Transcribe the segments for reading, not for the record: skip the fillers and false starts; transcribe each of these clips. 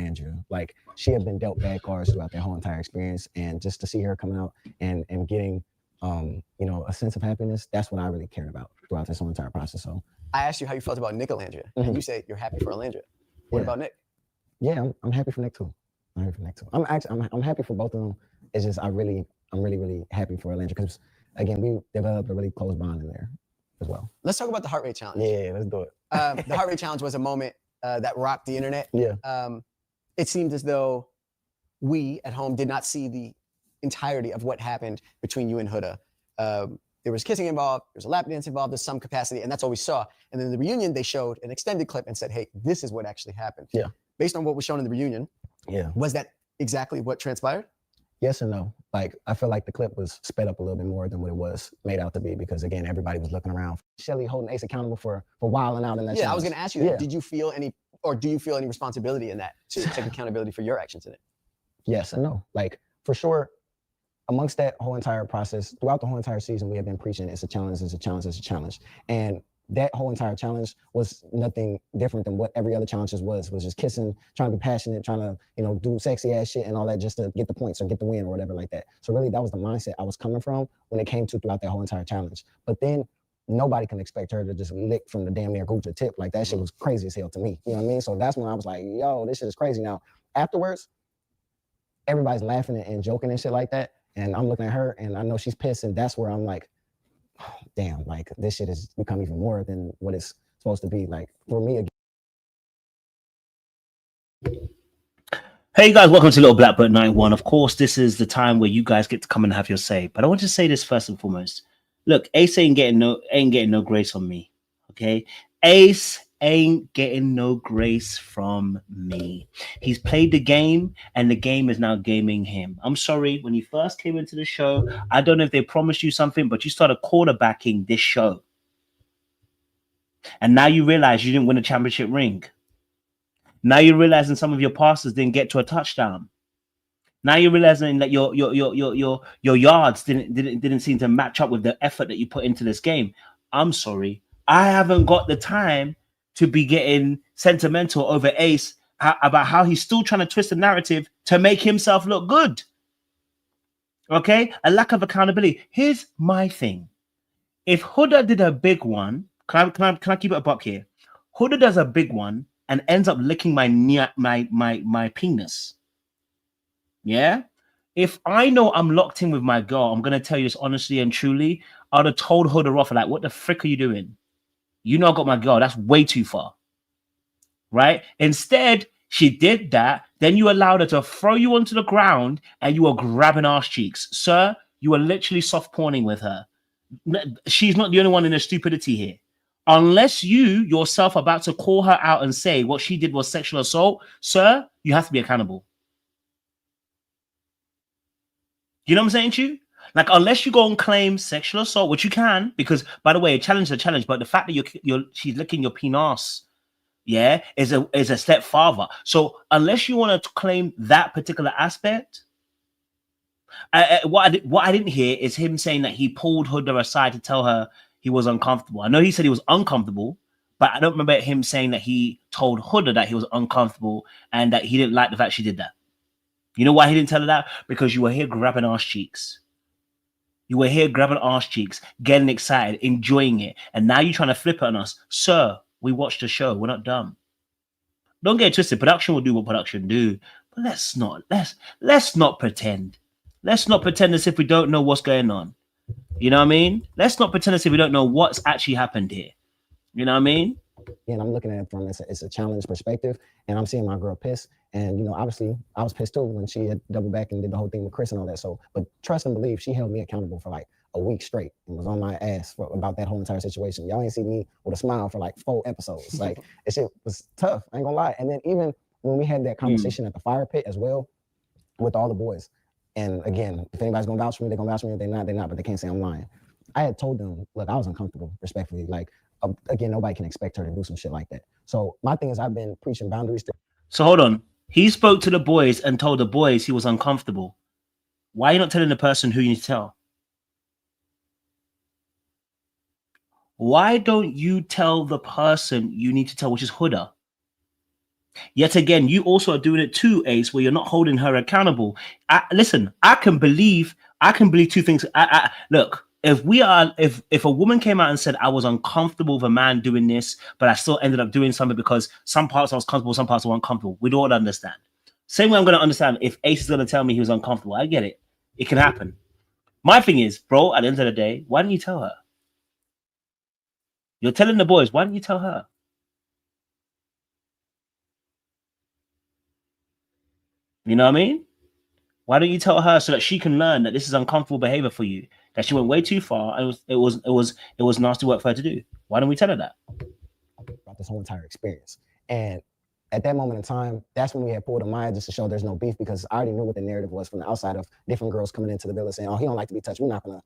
Olandria. Like, she had been dealt bad cards throughout that whole entire experience, and just to see her coming out and getting you know, a sense of happiness, that's what I really cared about throughout this whole entire process. So I asked you how you felt about Nick Olandria, and you say you're happy for Olandria. What about Nick? Yeah, I'm happy for Nick too. I'm happy for Nick too. I'm happy for both of them. It's just I'm really happy for Olandria because, again, we developed a really close bond in there as well. Let's talk about the heart rate challenge. Yeah, let's do it. The heart rate challenge was a moment that rocked the internet. Yeah. It seemed as though we at home did not see the entirety of what happened between you and Huda. There was kissing involved, there was a lap dance involved in some capacity, and that's all we saw. And then in the reunion, they showed an extended clip and said, hey, this is what actually happened. Yeah. Based on what was shown in the reunion, was that exactly what transpired? Yes and no. Like, I feel like the clip was sped up a little bit more than what it was made out to be, because, again, everybody was looking around. Shelly holding Ace accountable for wilding out in that challenge. I was going to ask you that. Did you feel any, or do you feel any responsibility in that to take accountability for your actions in it? Yes and no. Like, for sure, amongst that whole entire process, throughout the whole entire season, we have been preaching it's a challenge, it's a challenge, it's a challenge. And that whole entire challenge was nothing different than what every other challenge was just kissing, trying to be passionate, trying to, you know, do sexy ass shit and all that just to get the points or get the win or whatever like that. So really, that was the mindset I was coming from when it came to throughout that whole entire challenge. But then nobody can expect her to just lick from the damn near group to tip. Like, that shit was crazy as hell to me. You know what I mean? So that's when I was like, yo, this shit is crazy. Now, afterwards, everybody's laughing and joking and shit like that. And I'm looking at her and I know she's pissed, and that's where I'm like, oh, damn, like, this shit has become even more than what it's supposed to be. Like, for me, hey guys, welcome to Little Blackbird 91. Of course, this is the time where you guys get to come and have your say. But I want to say this first and foremost. Look, Ace ain't getting no grace on me. Okay? Ace ain't getting no grace from me. He's played the game, and the game is now gaming him. I'm sorry, when you first came into the show, I don't know if they promised you something, but you started quarterbacking this show. And now you realize you didn't win a championship ring. Now you're realizing some of your passes didn't get to a touchdown. Now you're realizing that your yards didn't seem to match up with the effort that you put into this game. I'm sorry, I haven't got the time to be getting sentimental over Ace about how he's still trying to twist the narrative to make himself look good. Okay, a lack of accountability. Here's my thing: if Huda did a big one, can I keep it a buck here? Huda does a big one and ends up licking my penis. Yeah? If I know I'm locked in with my girl, I'm going to tell you this honestly and truly, I'd have told Huda off, like, what the frick are you doing? You know I got my girl. That's way too far. Right? Instead, she did that. Then you allowed her to throw you onto the ground and you were grabbing ass cheeks. Sir, you were literally soft porning with her. She's not the only one in the stupidity here. Unless you yourself are about to call her out and say what she did was sexual assault, sir, you have to be accountable. You know what I'm saying to you? Like, unless you go and claim sexual assault, which you can, because, by the way, a challenge is a challenge, but the fact that she's licking your penis, yeah, is a step farther. So unless you want to claim that particular aspect, what I didn't hear is him saying that he pulled Huda aside to tell her he was uncomfortable. I know he said he was uncomfortable, but I don't remember him saying that he told Huda that he was uncomfortable and that he didn't like the fact she did that. You know why he didn't tell her that? Because you were here grabbing ass cheeks. You were here grabbing ass cheeks, getting excited, enjoying it. And now you're trying to flip it on us. Sir, we watched the show. We're not dumb. Don't get it twisted. Production will do what production do. But let's not pretend. Let's not pretend as if we don't know what's going on. You know what I mean? Let's not pretend as if we don't know what's actually happened here. You know what I mean? And I'm looking at it from it's a challenge perspective, and I'm seeing my girl piss. And, you know, obviously I was pissed too when she had doubled back and did the whole thing with Chris and all that. So, but trust and believe, she held me accountable for like a week straight and was on my ass about that whole entire situation. Y'all ain't see me with a smile for like 4 episodes. Like, it shit was tough. I ain't gonna lie. And then even when we had that conversation at the fire pit as well with all the boys, and again, if anybody's gonna vouch for me, they're gonna vouch for me. If they're not, but they can't say I'm lying. I had told them, look, I was uncomfortable, respectfully. Like, again, nobody can expect her to do some shit like that. So my thing is, I've been preaching boundaries. So hold on. He spoke to the boys and told the boys he was uncomfortable. Why are you not telling the person who you need to tell? Why don't you tell the person you need to tell, which is Huda? Yet again, you also are doing it too, Ace, where you're not holding her accountable. Listen, I can believe two things. Look, if a woman came out and said I was uncomfortable with a man doing this, but I still ended up doing something because some parts I was comfortable, some parts I wasn't comfortable, we'd all understand. Same way I'm going to understand if Ace is going to tell me he was uncomfortable. I get it. It can happen. My thing is, bro, at the end of the day, why didn't you tell her? You're telling the boys, why didn't you tell her? You know what I mean? Why don't you tell her so that she can learn that this is uncomfortable behavior for you? That she went way too far, and it was nasty work for her to do. Why don't we tell her that? About this whole entire experience, and at that moment in time, that's when we had pulled a Maya just to show there's no beef, because I already knew what the narrative was from the outside of different girls coming into the villa saying, "Oh, he don't like to be touched. We're not gonna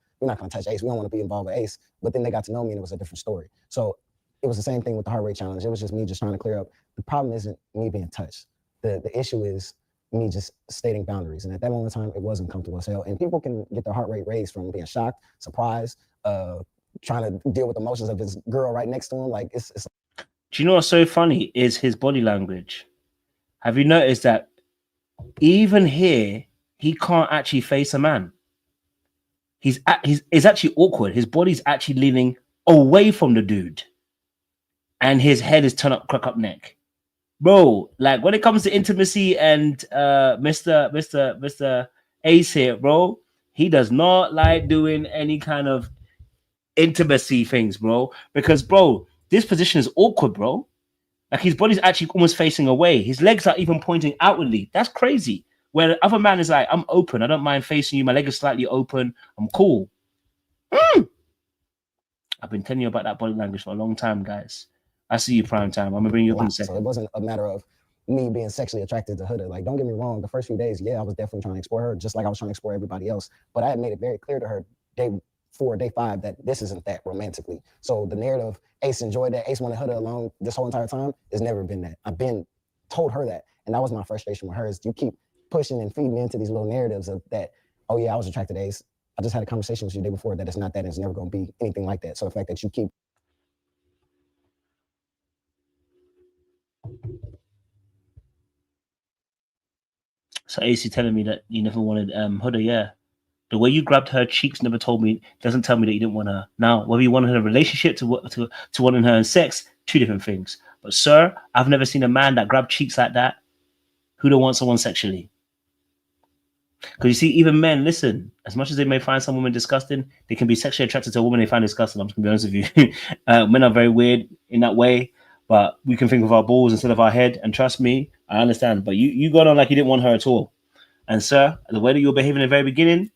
touch Ace. We don't want to be involved with Ace." But then they got to know me, and it was a different story. So it was the same thing with the heart rate challenge. It was just me just trying to clear up. The problem isn't me being touched. The issue is me just stating boundaries. And at that moment in time, it wasn't comfortable as hell. And people can get their heart rate raised from being shocked, surprised, trying to deal with emotions of his girl right next to him. Like it's. Do you know what's so funny is his body language? Have you noticed that even here, he can't actually face a man? He's actually awkward. His body's actually leaning away from the dude. And his head is turned up, crack up neck. Bro, like when it comes to intimacy and Mr. Ace here, bro, he does not like doing any kind of intimacy things, bro. Because, bro, this position is awkward, bro. Like his body's actually almost facing away. His legs are even pointing outwardly. That's crazy. Where the other man is like, I'm open. I don't mind facing you. My leg is slightly open. I'm cool. I've been telling you about that body language for a long time, guys. I see you prime time. I'm gonna bring you up in a second. So it wasn't a matter of me being sexually attracted to Huda. Like, don't get me wrong. The first few days, yeah, I was definitely trying to explore her, just like I was trying to explore everybody else. But I had made it very clear to her day 4, day 5 that this isn't that romantically. So the narrative, Ace enjoyed that, Ace wanted Huda alone this whole entire time, has never been that. I've been told her that, and that was my frustration with her. Is you keep pushing and feeding into these little narratives of that. Oh yeah, I was attracted to Ace. I just had a conversation with you the day before that it's not that, and it's never going to be anything like that. So the fact that you keep So Ace, you telling me that you never wanted Huda, yeah. The way you grabbed her cheeks doesn't tell me that you didn't want her. Now, whether you wanted her in a relationship to wanting her in sex, 2 different things. But sir, I've never seen a man that grabbed cheeks like that who don't want someone sexually. Because you see, even men, listen, as much as they may find some women disgusting, they can be sexually attracted to a woman they find disgusting. I'm just gonna be honest with you. Men are very weird in that way, but we can think of our balls instead of our head. And trust me, I understand. But you got on like you didn't want her at all. And sir, the way that you were behaving in the very beginning.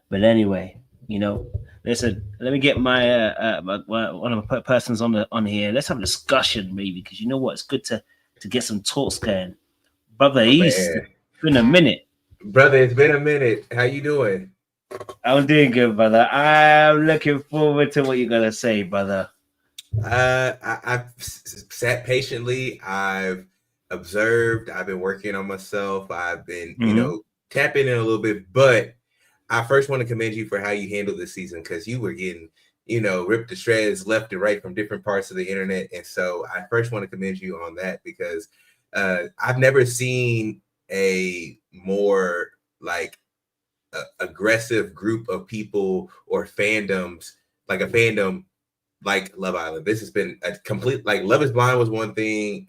But anyway, you know, listen, let me get my one of my persons on here. Let's have a discussion, maybe, because you know what? It's good to get some talks going. Brother East, it's been a minute. Brother, it's been a minute. How you doing? I'm doing good, brother. I'm looking forward to what you're gonna say, brother. I've sat patiently. I've observed. I've been working on myself. I've been, you know, tapping in a little bit. But I first want to commend you for how you handled this season, because you were getting, you know, ripped to shreds left and right from different parts of the internet. And so I first want to commend you on that, because I've never seen a more like aggressive group of people or fandoms, like a fandom like Love Island. This has been a complete, like, Love is Blind was one thing,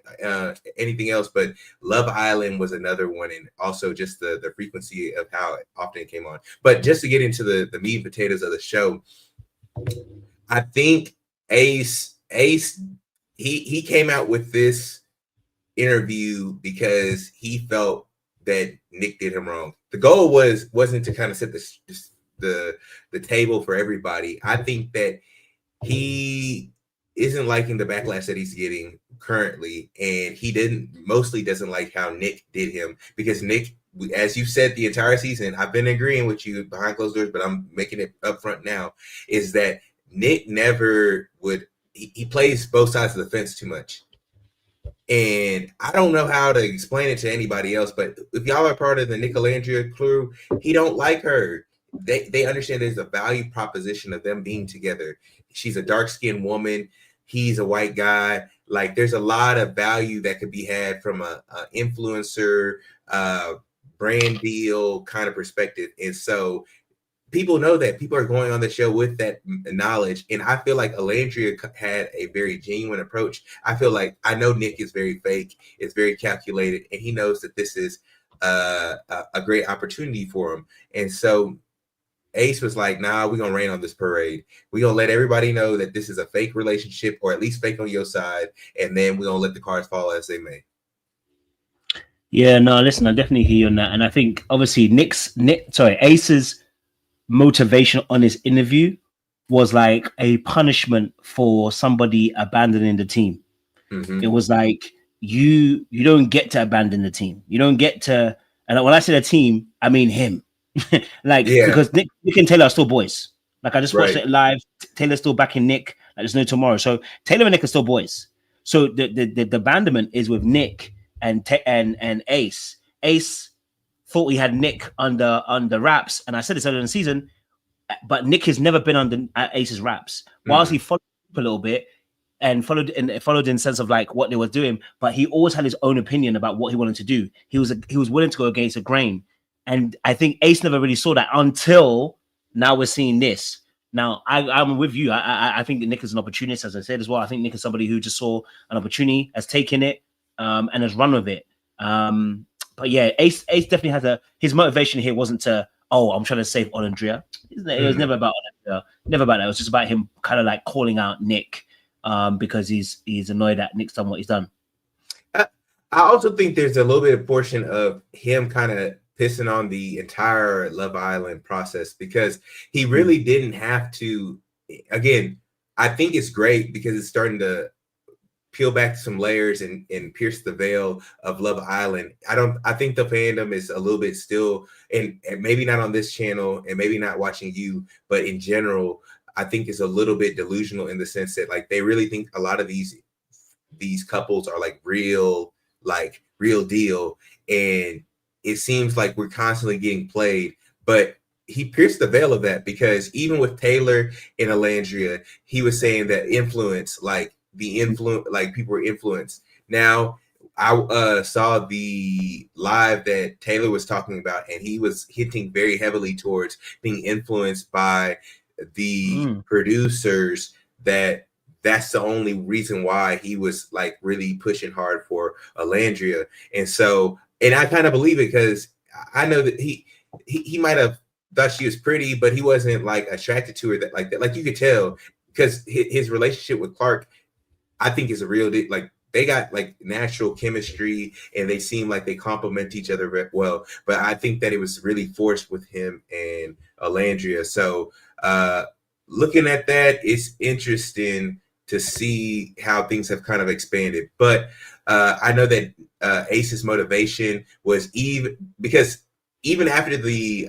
anything else, but Love Island was another one, and also just the frequency of how it often came on. But just to get into the meat and potatoes of the show, I think Ace, he came out with this interview because he felt that Nick did him wrong. The goal wasn't to kind of set the table for everybody. I think that he isn't liking the backlash that he's getting currently, and he mostly doesn't like how Nick did him, because Nick, as you said the entire season, I've been agreeing with you behind closed doors, but I'm making it up front now, is that Nick never would, he plays both sides of the fence too much. And I don't know how to explain it to anybody else, but if y'all are part of the Olandria crew, he don't like her. They understand there's a value proposition of them being together. She's a dark-skinned woman. he's a white guy. Like there's a lot of value that could be had from a influencer, brand deal kind of perspective. And so people know that people are going on the show with that knowledge. And I feel like Olandria had a very genuine approach. I feel like I know Nick is very fake, is very calculated, and he knows that this is a great opportunity for him. And so Ace was like, nah, we're going to rain on this parade. We're going to let everybody know that this is a fake relationship, or at least fake on your side. And then we're going to let the cards fall as they may. Yeah, no, listen, I definitely hear you on that. And I think obviously Ace's motivation on his interview was like a punishment for somebody abandoning the team. Mm-hmm. It was like, you don't get to abandon the team. You don't get to, and when I say the team, I mean him. Because Nick and Taylor are still boys. Like I just watched it live. Taylor's still backing Nick. Like there's no tomorrow. So Taylor and Nick are still boys. So the abandonment is with Nick and Ace. Ace thought he had Nick under wraps, and I said this earlier in the season, but Nick has never been under Ace's wraps. Whilst he followed a little bit and followed in the sense of like what they were doing, but he always had his own opinion about what he wanted to do. He was willing to go against the grain. And I think Ace never really saw that until now we're seeing this. Now, I'm with you. I think that Nick is an opportunist, as I said as well. I think Nick is somebody who just saw an opportunity, has taken it, and has run with it. But yeah, Ace definitely has his motivation here wasn't to, I'm trying to save Olandria. It was never about Olandria, never about that. It was just about him kind of like calling out Nick because he's annoyed that Nick's done what he's done. I also think there's a little bit of portion of him kind of pissing on the entire Love Island process because he really didn't have to. Again, I think it's great because it's starting to peel back some layers and pierce the veil of Love Island. I think the fandom is a little bit still, and maybe not on this channel and maybe not watching you, but in general, I think it's a little bit delusional in the sense that like they really think a lot of these couples are like real deal. And it seems like we're constantly getting played, but he pierced the veil of that because even with Taylor and Olandria, he was saying that influence, like people were influenced. Now, I saw the live that Taylor was talking about, and he was hinting very heavily towards being influenced by the producers. That's the only reason why he was like really pushing hard for Olandria. And so, and I kind of believe it because I know that he might have thought she was pretty, but he wasn't like attracted to her like that. Like you could tell because his relationship with Clark, I think is a real deal. Like they got like natural chemistry and they seem like they complement each other very well. But I think that it was really forced with him and Olandria. So looking at that, it's interesting to see how things have kind of expanded. But I know that Ace's motivation was because even after the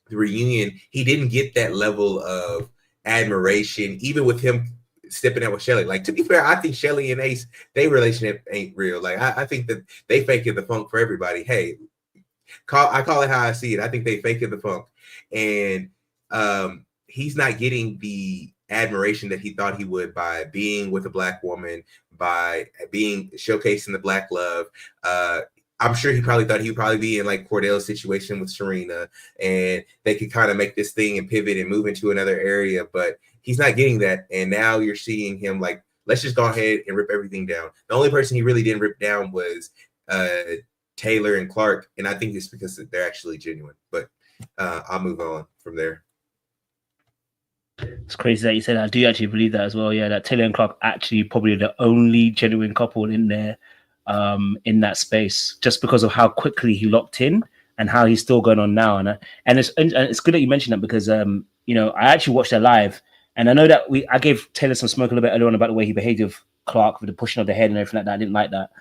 reunion, he didn't get that level of admiration, even with him stepping out with Shelly. Like, to be fair, I think Shelly and Ace, their relationship ain't real. Like, I think that they faking the funk for everybody. Hey, I call it how I see it. I think they faking the funk. And he's not getting the admiration that he thought he would by being with a Black woman, by being showcasing the Black love. I'm sure he probably thought he would probably be in like Cordell's situation with Serena and they could kind of make this thing and pivot and move into another area, but he's not getting that. And now you're seeing him like, let's just go ahead and rip everything down. The only person he really didn't rip down was Taylor and Clark. And I think it's because they're actually genuine, but I'll move on from there. It's crazy that you said that. I do actually believe that as well. Yeah, that Taylor and Clark actually probably the only genuine couple in there, in that space, just because of how quickly he locked in and how he's still going on now. And it's good that you mentioned that because you know, I actually watched that live, and I know that I gave Taylor some smoke a little bit earlier on about the way he behaved with Clark with the pushing of the head and everything like that. I didn't like that.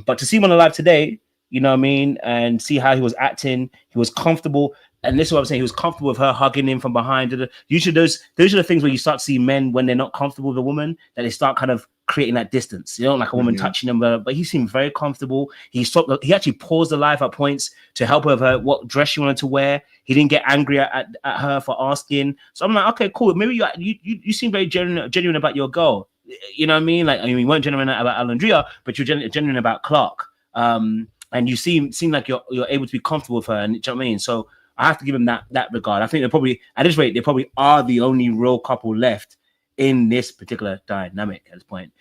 But to see him on the live today, you know what I mean, and see how he was acting, he was comfortable. and this is what I'm saying, he was comfortable with her hugging him from behind. Usually those are the things where you start to see men when they're not comfortable with a woman, that they start kind of creating that distance, you know, like a woman touching him, but he seemed very comfortable. He actually paused the live at points to help her with her what dress she wanted to wear. He didn't get angry at her for asking. So I'm like, okay, cool. Maybe you seem very genuine about your girl. You know what I mean? Like, I mean, you weren't genuine about Olandria, but you're genuine about Clark. And you seem like you're able to be comfortable with her. And you know what I mean? So I have to give him that regard. I think they're probably, at this rate, they probably are the only real couple left in this particular dynamic at this point.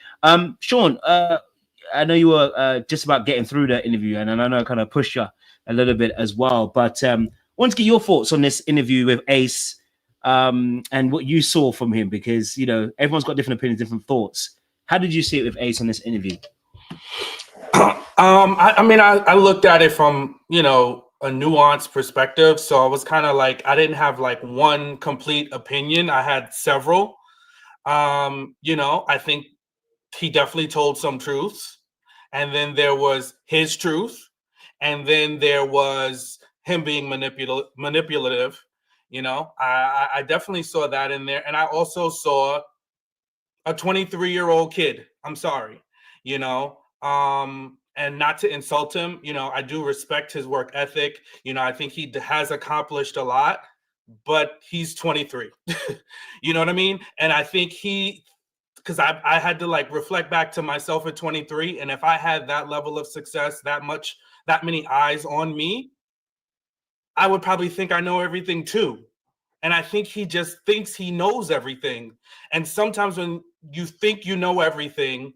Sean, I know you were just about getting through the interview, and I know I kind of pushed you a little bit as well, but I want to get your thoughts on this interview with Ace, and what you saw from him, because, you know, everyone's got different opinions, different thoughts. How did you see it with Ace on this interview? I mean, I looked at it from, you know, a nuanced perspective. So I was kind of like, I didn't have like one complete opinion. I had several. You know, I think he definitely told some truths. And then there was his truth. And then there was him being manipulative. You know, I definitely saw that in there. And I also saw a 23-year-old kid. I'm sorry, you know, and not to insult him, you know, I do respect his work ethic. You know, I think he has accomplished a lot, but he's 23. You know what I mean? And I think because I had to like reflect back to myself at 23. And if I had that level of success, that many eyes on me, I would probably think I know everything too. And I think he just thinks he knows everything. And sometimes when you think you know everything,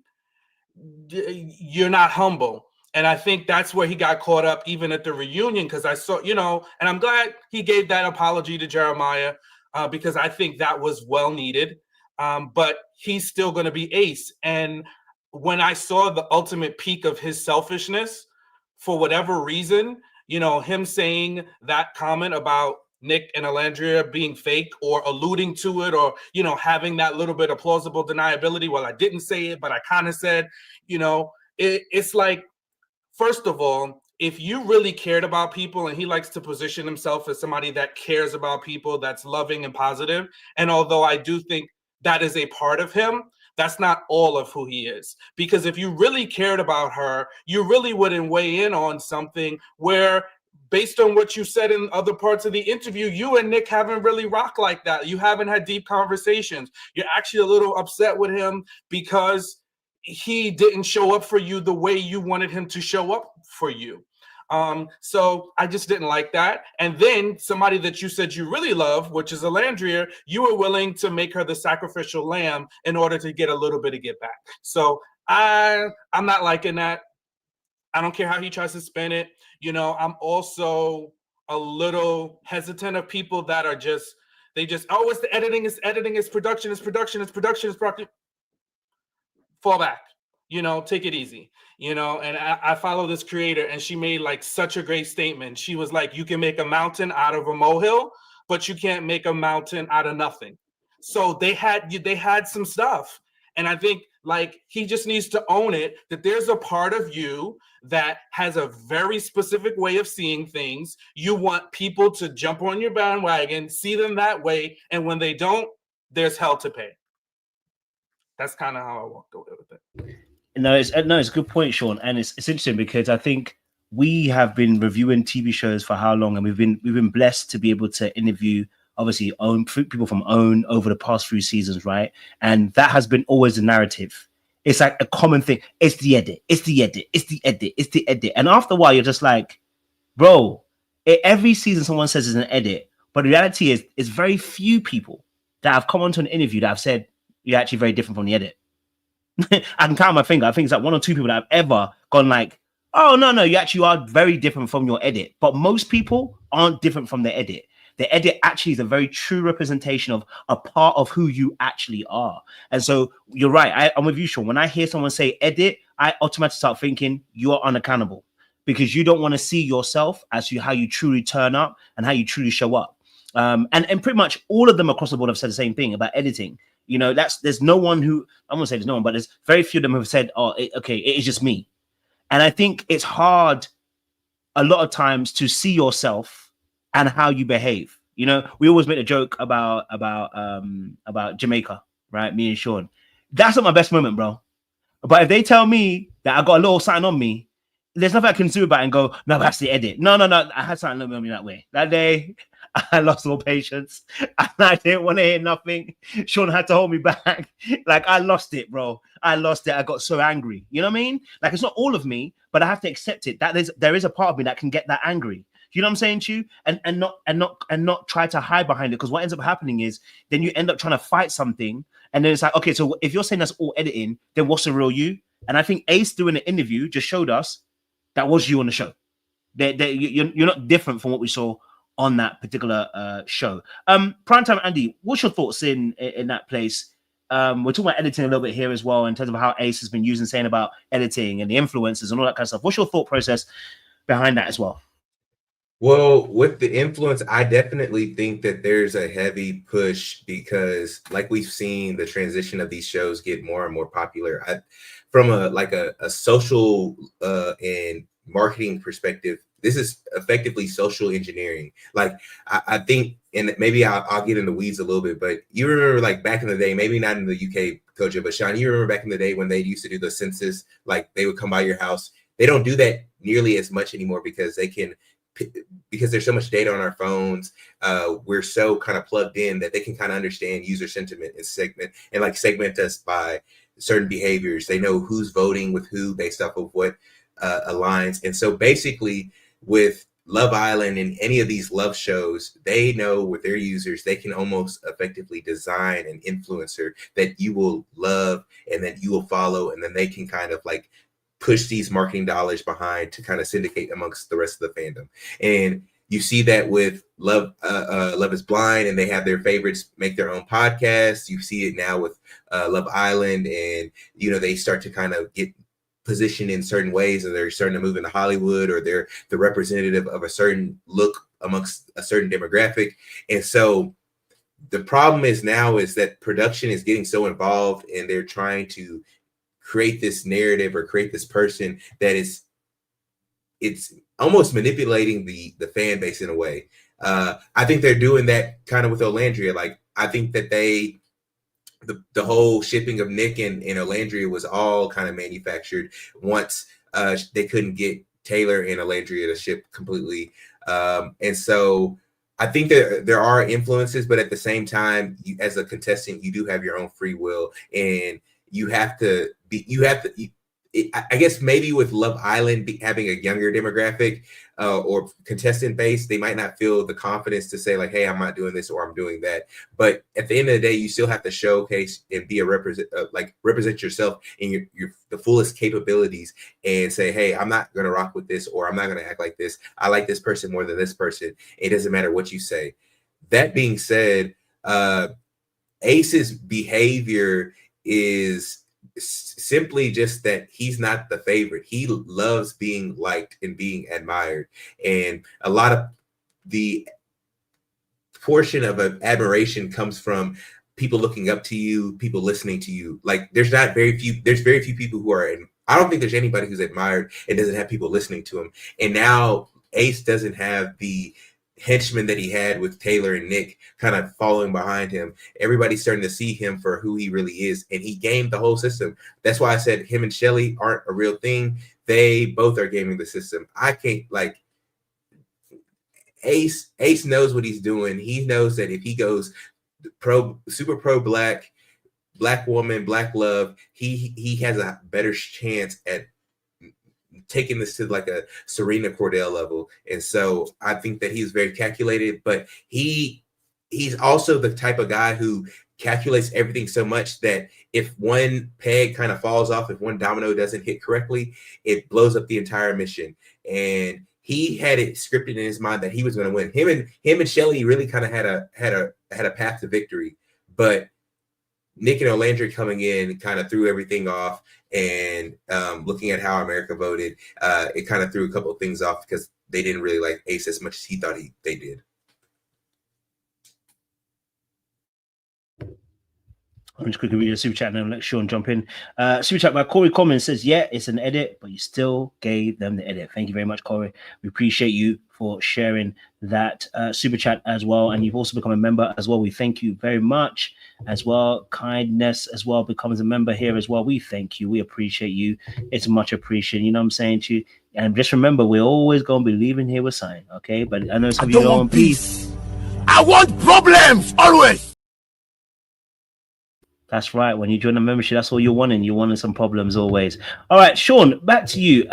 you're not humble. And I think that's where he got caught up even at the reunion, because I saw, you know, and I'm glad he gave that apology to Jeremiah, because I think that was well needed. But he's still going to be Ace. And when I saw the ultimate peak of his selfishness, for whatever reason, you know, him saying that comment about Nick and Olandria being fake, or alluding to it, or, you know, having that little bit of plausible deniability. Well, I didn't say it, but I kind of said, you know, it's like, first of all, if you really cared about people, and he likes to position himself as somebody that cares about people, that's loving and positive, and although I do think that is a part of him, that's not all of who he is. Because if you really cared about her, you really wouldn't weigh in on something where, based on what you said in other parts of the interview, you and Nick haven't really rocked like that. You haven't had deep conversations. You're actually a little upset with him because he didn't show up for you the way you wanted him to show up for you. So I just didn't like that. And then somebody that you said you really love, which is Olandria, you were willing to make her the sacrificial lamb in order to get a little bit of get back. So I'm not liking that. I don't care how he tries to spin it. You know, I'm also a little hesitant of people that are just, oh, it's the editing, it's production, it's production. Fall back, you know, take it easy, you know. And I follow this creator, and she made like such a great statement. She was like, you can make a mountain out of a molehill, but you can't make a mountain out of nothing. So they had some stuff. And I think like he just needs to own it, that there's a part of you that has a very specific way of seeing things. You want people to jump on your bandwagon, see them that way. And when they don't, there's hell to pay. That's kind of how I walked away with it. No, it's a good point, Sean. And it's interesting because I think we have been reviewing TV shows for how long, and we've been blessed to be able to interview obviously people from OWN over the past few seasons, right? And that has been always the narrative. It's like a common thing. It's the edit. It's the edit. It's the edit. It's the edit. And after a while, you're just like, bro, every season someone says it's an edit, but the reality is, it's very few people that have come onto an interview that have said you're actually very different from the edit. I can count my finger. I think it's like 1 or 2 people that have ever gone like, oh, no, you actually are very different from your edit. But most people aren't different from the edit. The edit actually is a very true representation of a part of who you actually are. And so you're right. I'm with you, Sean. When I hear someone say edit, I automatically start thinking you're unaccountable, because you don't want to see yourself as how you truly turn up and how you truly show up. And pretty much all of them across the board have said the same thing about editing. You know, there's no one who, I won't say there's no one, but there's very few of them who have said, oh, okay, it is just me. And I think it's hard a lot of times to see yourself and how you behave. You know, we always make a joke about Jamaica, right? Me and Sean. That's not my best moment, bro. But if they tell me that I got a little something on me, there's nothing I can do about it and go, no, that's the edit. No. I had something on me that way. That day, I lost all patience and I didn't want to hear nothing. Sean had to hold me back. Like, I lost it, bro. I lost it. I got so angry. You know what I mean? Like, it's not all of me, but I have to accept it. That there is a part of me that can get that angry. You know what I'm saying to you? And not try to hide behind it. Because what ends up happening is then you end up trying to fight something. And then it's like, okay, so if you're saying that's all editing, then what's the real you? And I think Ace doing an interview just showed us that was you on the show. You're not different from what we saw on that particular show. Primetime Andy, what's your thoughts in that place? We're talking about editing a little bit here as well in terms of how Ace has been using, saying about editing and the influences and all that kind of stuff. What's your thought process behind that as well? Well, with the influence, I definitely think that there's a heavy push because, like we've seen, the transition of these shows get more and more popular. From a social and marketing perspective, this is effectively social engineering. Like, I think, and maybe I'll get in the weeds a little bit, but you remember, like, back in the day, maybe not in the UK, Koja, but Sean, you remember back in the day when they used to do the census, like they would come by your house. They don't do that nearly as much anymore because there's so much data on our phones. We're so kind of plugged in that they can kind of understand user sentiment and segment us by certain behaviors. They know who's voting with who based off of what aligns. And so basically with Love Island and any of these love shows, they know with their users, they can almost effectively design an influencer that you will love and that you will follow. And then they can kind of like push these marketing dollars behind to kind of syndicate amongst the rest of the fandom. And you see that with Love is Blind, and they have their favorites make their own podcasts. You see it now with Love Island, and they start to kind of get positioned in certain ways, and they're starting to move into Hollywood, or they're the representative of a certain look amongst a certain demographic. And so the problem is that production is getting so involved, and they're trying to create this narrative or create this person that it's almost manipulating the fan base in a way. I think they're doing that kind of with Olandria. Like, I think that the whole shipping of Nick and Olandria was all kind of manufactured once they couldn't get Taylor and Olandria to ship completely. And so I think that there are influences, but at the same time, as a contestant, you do have your own free will, and I guess maybe with Love Island having a younger demographic or contestant base, they might not feel the confidence to say like, hey, I'm not doing this or I'm doing that. But at the end of the day, you still have to showcase and be represent yourself in the fullest capabilities and say, hey, I'm not going to rock with this, or I'm not going to act like this. I like this person more than this person. It doesn't matter what you say. That being said, Ace's behavior is simply just that he's not the favorite. He loves being liked and being admired, and a lot of the portion of admiration comes from people looking up to you, people listening to you. Like, there's very few people who are I don't think there's anybody who's admired and doesn't have people listening to him. And now Ace doesn't have the henchman that he had with Taylor and Nick kind of following behind him. Everybody's starting to see him for who he really is, and he gamed the whole system. That's why I said him and Shelly aren't a real thing. They both are gaming the system. I can't, like, Ace knows what he's doing. He knows that if he goes super pro black woman, black love, he has a better chance at taking this to like a Serena Cordell level. And so I think that he's very calculated, but he's also the type of guy who calculates everything so much that if one peg kind of falls off, if one domino doesn't hit correctly, it blows up the entire mission. And he had it scripted in his mind that he was going to win. Him and Shelly really kind of had a path to victory, but Nick and Olandria coming in kind of threw everything off, and looking at how America voted, it kind of threw a couple of things off because they didn't really like Ace as much as he thought they did. I'm just quickly read a super chat and then let Sean jump in. Super chat by Corey Coleman says, yeah, it's an edit, but you still gave them the edit. Thank you very much, Corey. We appreciate you for sharing that super chat as well. And you've also become a member as well. We thank you very much as well. Kindness as well becomes a member here as well. We thank you. We appreciate you. It's much appreciated. You know what I'm saying to you? And just remember, we're always going to be leaving here with sign. Okay. But I know some of you don't want peace. I want problems always. That's right. When you join the membership, that's all you're wanting. You're wanting some problems always. All right, Sean, back to you.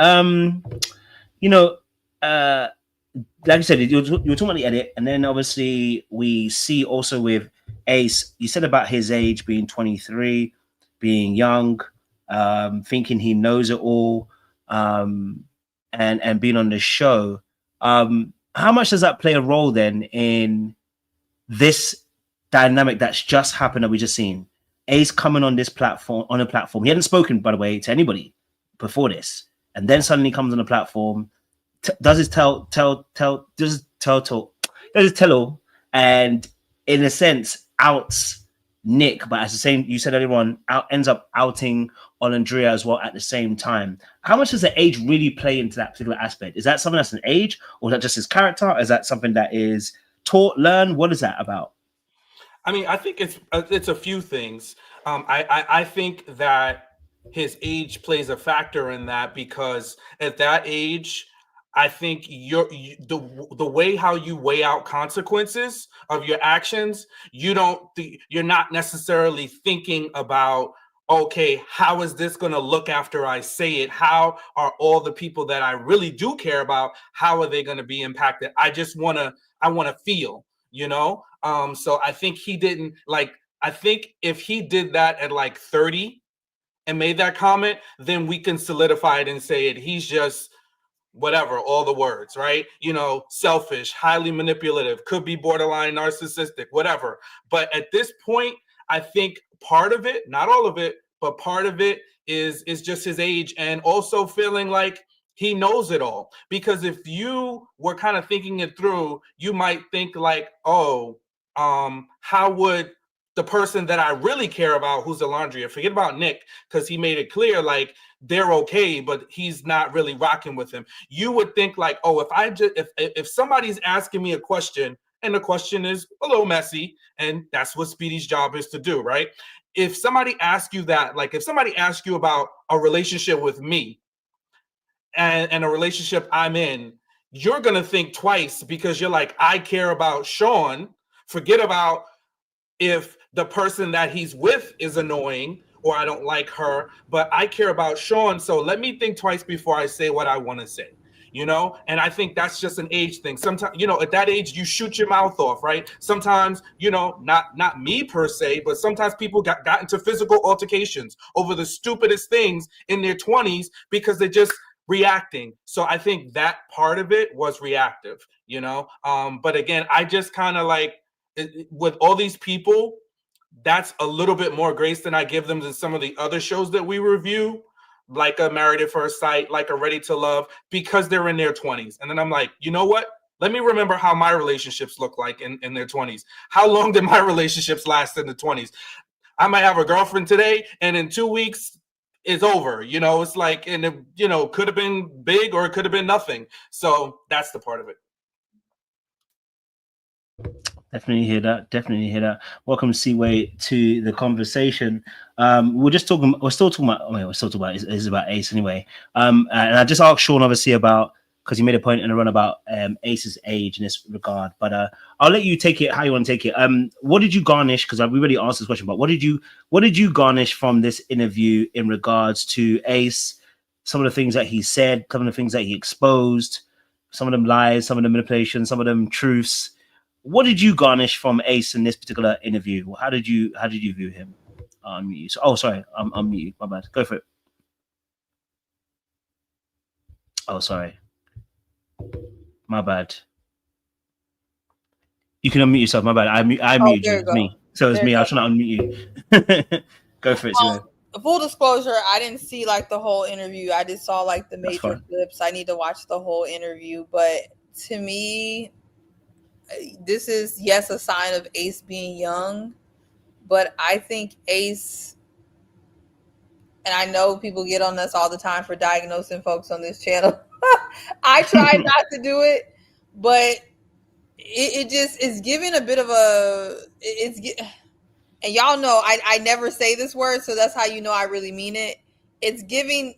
You know, like I said, you were talking about the edit, and then obviously we see also with Ace, you said about his age being 23, being young, thinking he knows it all, and being on the show. How much does that play a role then in this dynamic that's just happened that we just seen? Ace coming on this platform, on a platform. He hadn't spoken, by the way, to anybody before this, and then suddenly comes on a platform, does his tell, and in a sense outs Nick, but as the same you said earlier on, ends up outing Olandria as well at the same time. How much does the age really play into that particular aspect? Is that something that's an age, or is that just his character? Is that something that is taught, learned? What is that about? I mean, I think it's a few things. I think that his age plays a factor in that, because at that age, I think the way how you weigh out consequences of your actions, you're not necessarily thinking about, okay, how is this going to look after I say it? How are all the people that I really do care about, how are they going to be impacted? I want to feel, you know? So I think he didn't I think if he did that at like 30 and made that comment, then we can solidify it and say it. He's just whatever, all the words, right? You know, selfish, highly manipulative, could be borderline narcissistic, whatever. But at this point, I think part of it, not all of it, but part of it is just his age, and also feeling like he knows it all. Because if you were kind of thinking it through, you might think like, oh, how would the person that I really care about, who's Olandria, forget about Nick, because he made it clear like they're okay, but he's not really rocking with him. You would think like, oh, if somebody's asking me a question, and the question is a little messy, and that's what Speedy's job is to do, right? If somebody asks you that, like if somebody asks you about a relationship with me and a relationship I'm in, you're gonna think twice, because you're like, I care about Sean. Forget about if the person that he's with is annoying or I don't like her, but I care about Sean. So let me think twice before I say what I want to say, you know? And I think that's just an age thing. Sometimes, you know, at that age, you shoot your mouth off, right? Sometimes, you know, not me per se, but sometimes people got into physical altercations over the stupidest things in their 20s because they're just reacting. So I think that part of it was reactive, you know? But again, I just kind of like, with all these people, that's a little bit more grace than I give them than some of the other shows that we review, like a Married at First Sight, like a Ready to Love, because they're in their 20s. And then I'm like, you know what? Let me remember how my relationships look like in their 20s. How long did my relationships last in the 20s? I might have a girlfriend today, and in 2 weeks, it's over. You know, it's like, and it, you know, could have been big or it could have been nothing. So that's the part of it. Definitely hear that. Definitely hear that. Welcome, Seaway, to the conversation. We're still talking about it's about Ace anyway. And I just asked Sean obviously about, because you made a point in a run about Ace's age in this regard. But I'll let you take it how you want to take it. What did you garnish? Because we already asked this question, but what did you garnish from this interview in regards to Ace? Some of the things that he said, some of the things that he exposed, some of them lies, some of them manipulation, some of them truths. What did you garnish from Ace in this particular interview? How did you view him? Oh, sorry, I'm unmute you. My bad. Go for it. Oh, sorry. My bad. You can unmute yourself. My bad. I muted you. It's me. So it's me. I was trying to unmute you. Go for it, Sue. Full disclosure, I didn't see like the whole interview. I just saw like the major clips. I need to watch the whole interview. But to me, this is, yes, a sign of Ace being young. But I think Ace, and I know people get on us all the time for diagnosing folks on this channel. I try not to do it, but it just is giving a bit of a and y'all know I never say this word, so that's how you know I really mean it. It's giving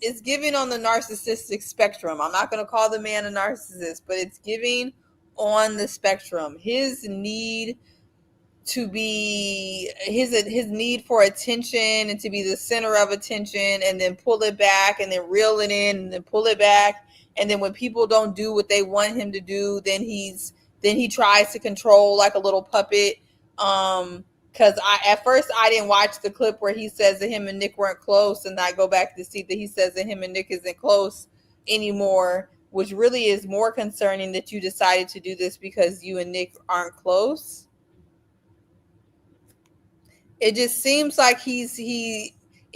on the narcissistic spectrum. I'm not going to call the man a narcissist, but it's giving on the spectrum. His need to be his need for attention and to be the center of attention, and then pull it back and then reel it in and then pull it back, and then when people don't do what they want him to do, then he tries to control like a little puppet. Because at first I didn't watch the clip where he says that him and Nick weren't close, and I go back to see that he says that him and Nick isn't close anymore, which really is more concerning that you decided to do this because you and Nick aren't close. It just seems like if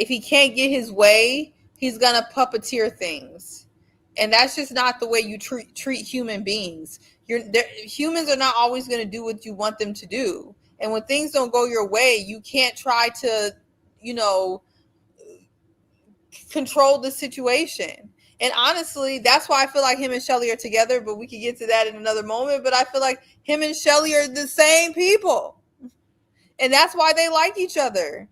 he can't get his way, he's gonna puppeteer things, and that's just not the way you treat human beings. Humans are not always going to do what you want them to do, and when things don't go your way, you can't try to, control the situation. And honestly, that's why I feel like him and Shelly are together, but we can get to that in another moment. But I feel like him and Shelly are the same people. And that's why they like each other.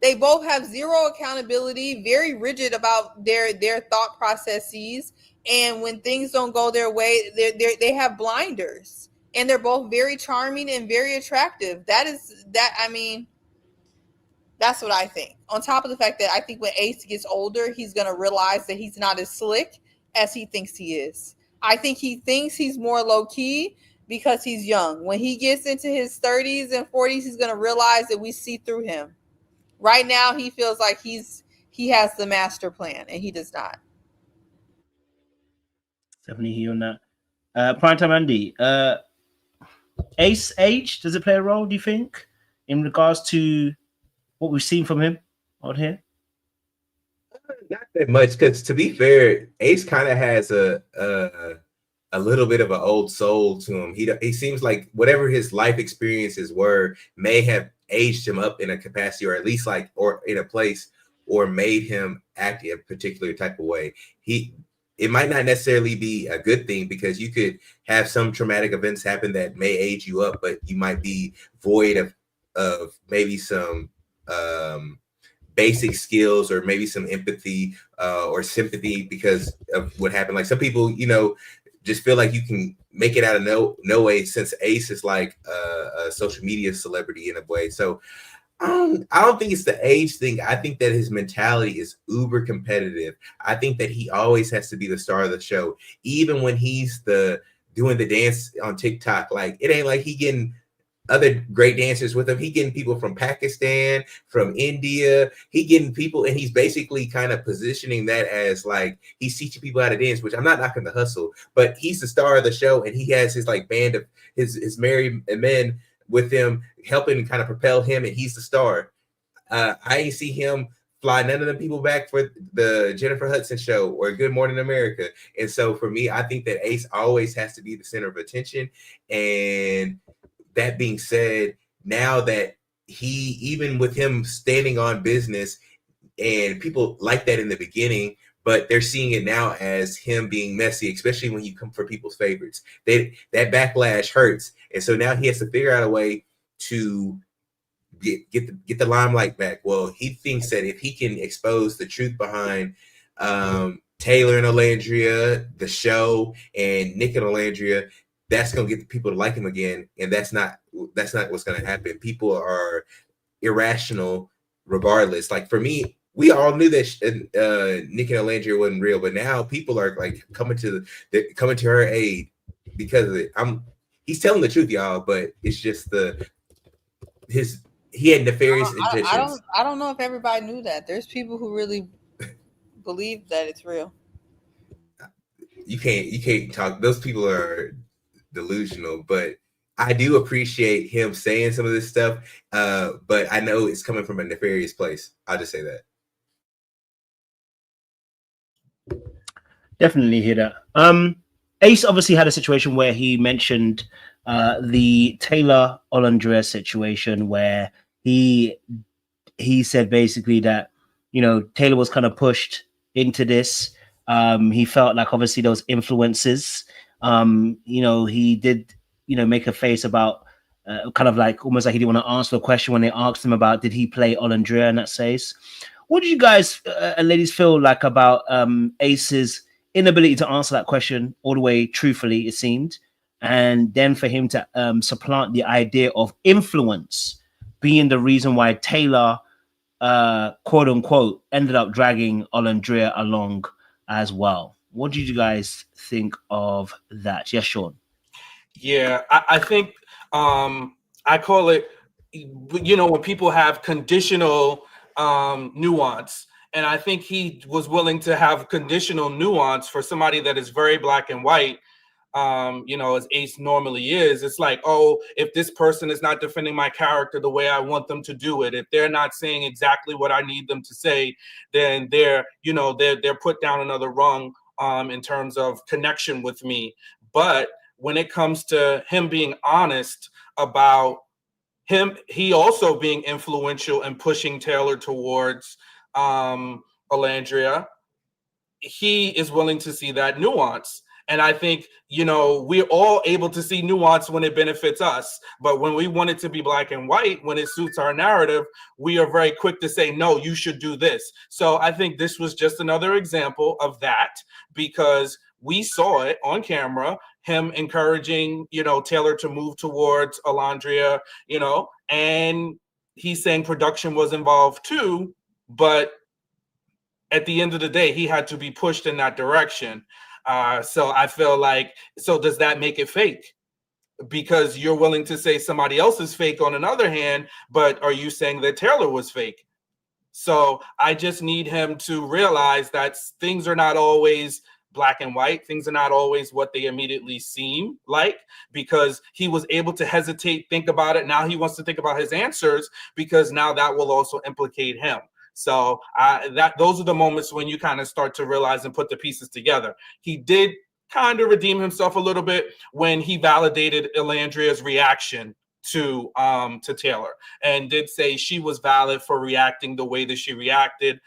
They both have zero accountability, very rigid about their thought processes. And when things don't go their way, they have blinders. And they're both very charming and very attractive. That's what I think. On top of the fact that I think when Ace gets older, he's going to realize that he's not as slick as he thinks he is. I think he thinks he's more low-key because he's young. When he gets into his 30s and 40s, he's going to realize that we see through him. Right now, he feels like he has the master plan, and he does not. Definitely hear on that. Primetime Andy, Ace age, does it play a role, do you think, in regards to what we've seen from him out here? Not that much, because to be fair, Ace kind of has a little bit of an old soul to him. He seems like whatever his life experiences were may have aged him up in a capacity, or at least or in a place, or made him act a particular type of way. It might not necessarily be a good thing, because you could have some traumatic events happen that may age you up, but you might be void of maybe some basic skills, or maybe some empathy or sympathy because of what happened. Like some people, just feel like you can make it out of no way, since Ace is like a social media celebrity in a way. So I don't think it's the age thing. I think that his mentality is uber competitive. I think that he always has to be the star of the show, even when he's doing the dance on TikTok. Like, it ain't like he getting other great dancers with him. He getting people from Pakistan, from India. He getting people, and he's basically kind of positioning that as like he's teaching people how to dance, which I'm not knocking the hustle, but he's the star of the show, and he has his like band of his married men with him, helping kind of propel him, and he's the star. I ain't see him fly none of the people back for the Jennifer Hudson show or Good Morning America. And so for me, I think that Ace always has to be the center of attention. And that being said, now that even with him standing on business, and people like that in the beginning, but they're seeing it now as him being messy, especially when you come for people's favorites. That backlash hurts. And so now he has to figure out a way to get the limelight back. Well, he thinks that if he can expose the truth behind Taylor and Olandria, the show, and Nick and Olandria, that's going to get the people to like him again. And that's not what's going to happen. People are irrational regardless. Like for me, we all knew that Nick and Olandria wasn't real, but now people are like coming to her aid because of it. He's telling the truth, y'all, but it's just he had nefarious intentions. I don't know if everybody knew that. There's people who really believe that it's real. You can't talk. Those people are delusional, but I do appreciate him saying some of this stuff. But I know it's coming from a nefarious place. I'll just say that. Definitely hear that. Ace obviously had a situation where he mentioned the Taylor Olandria situation, where he said basically that Taylor was kind of pushed into this. He felt like obviously those influences You know, he did, you know, make a face about kind of like almost like he didn't want to answer the question when they asked him about did he play Olandria in that space. What did you guys, ladies, feel like about Ace's inability to answer that question all the way truthfully, it seemed, and then for him to supplant the idea of influence being the reason why Taylor, quote unquote, ended up dragging Olandria along as well? What did you guys think of that? Yes, Sean. Yeah, I think I call it, you know, when people have conditional nuance. And I think he was willing to have conditional nuance for somebody that is very black and white, you know, as Ace normally is. It's like, oh, if this person is not defending my character the way I want them to do it, if they're not saying exactly what I need them to say, then they're, you know, they're put down another rung in terms of connection with me. But when it comes to him being honest about he also being influential and pushing Taylor towards Olandria, he is willing to see that nuance. And I think, you know, we're all able to see nuance when it benefits us. But when we want it to be black and white, when it suits our narrative, we are very quick to say, no, you should do this. So I think this was just another example of that, because we saw it on camera, him encouraging, you know, Taylor to move towards Olandria, you know, and he's saying production was involved too, but at the end of the day, he had to be pushed in that direction. So I feel like, so does that make it fake? Because you're willing to say somebody else is fake on another hand, but are you saying that Taylor was fake? So I just need him to realize that things are not always black and white. Things are not always what they immediately seem like, because he was able to hesitate, think about it. Now he wants to think about his answers, because now that will also implicate him. So those are the moments when you kind of start to realize and put the pieces together. He did kind of redeem himself a little bit when he validated Olandria's reaction to Taylor, and did say she was valid for reacting the way that she reacted,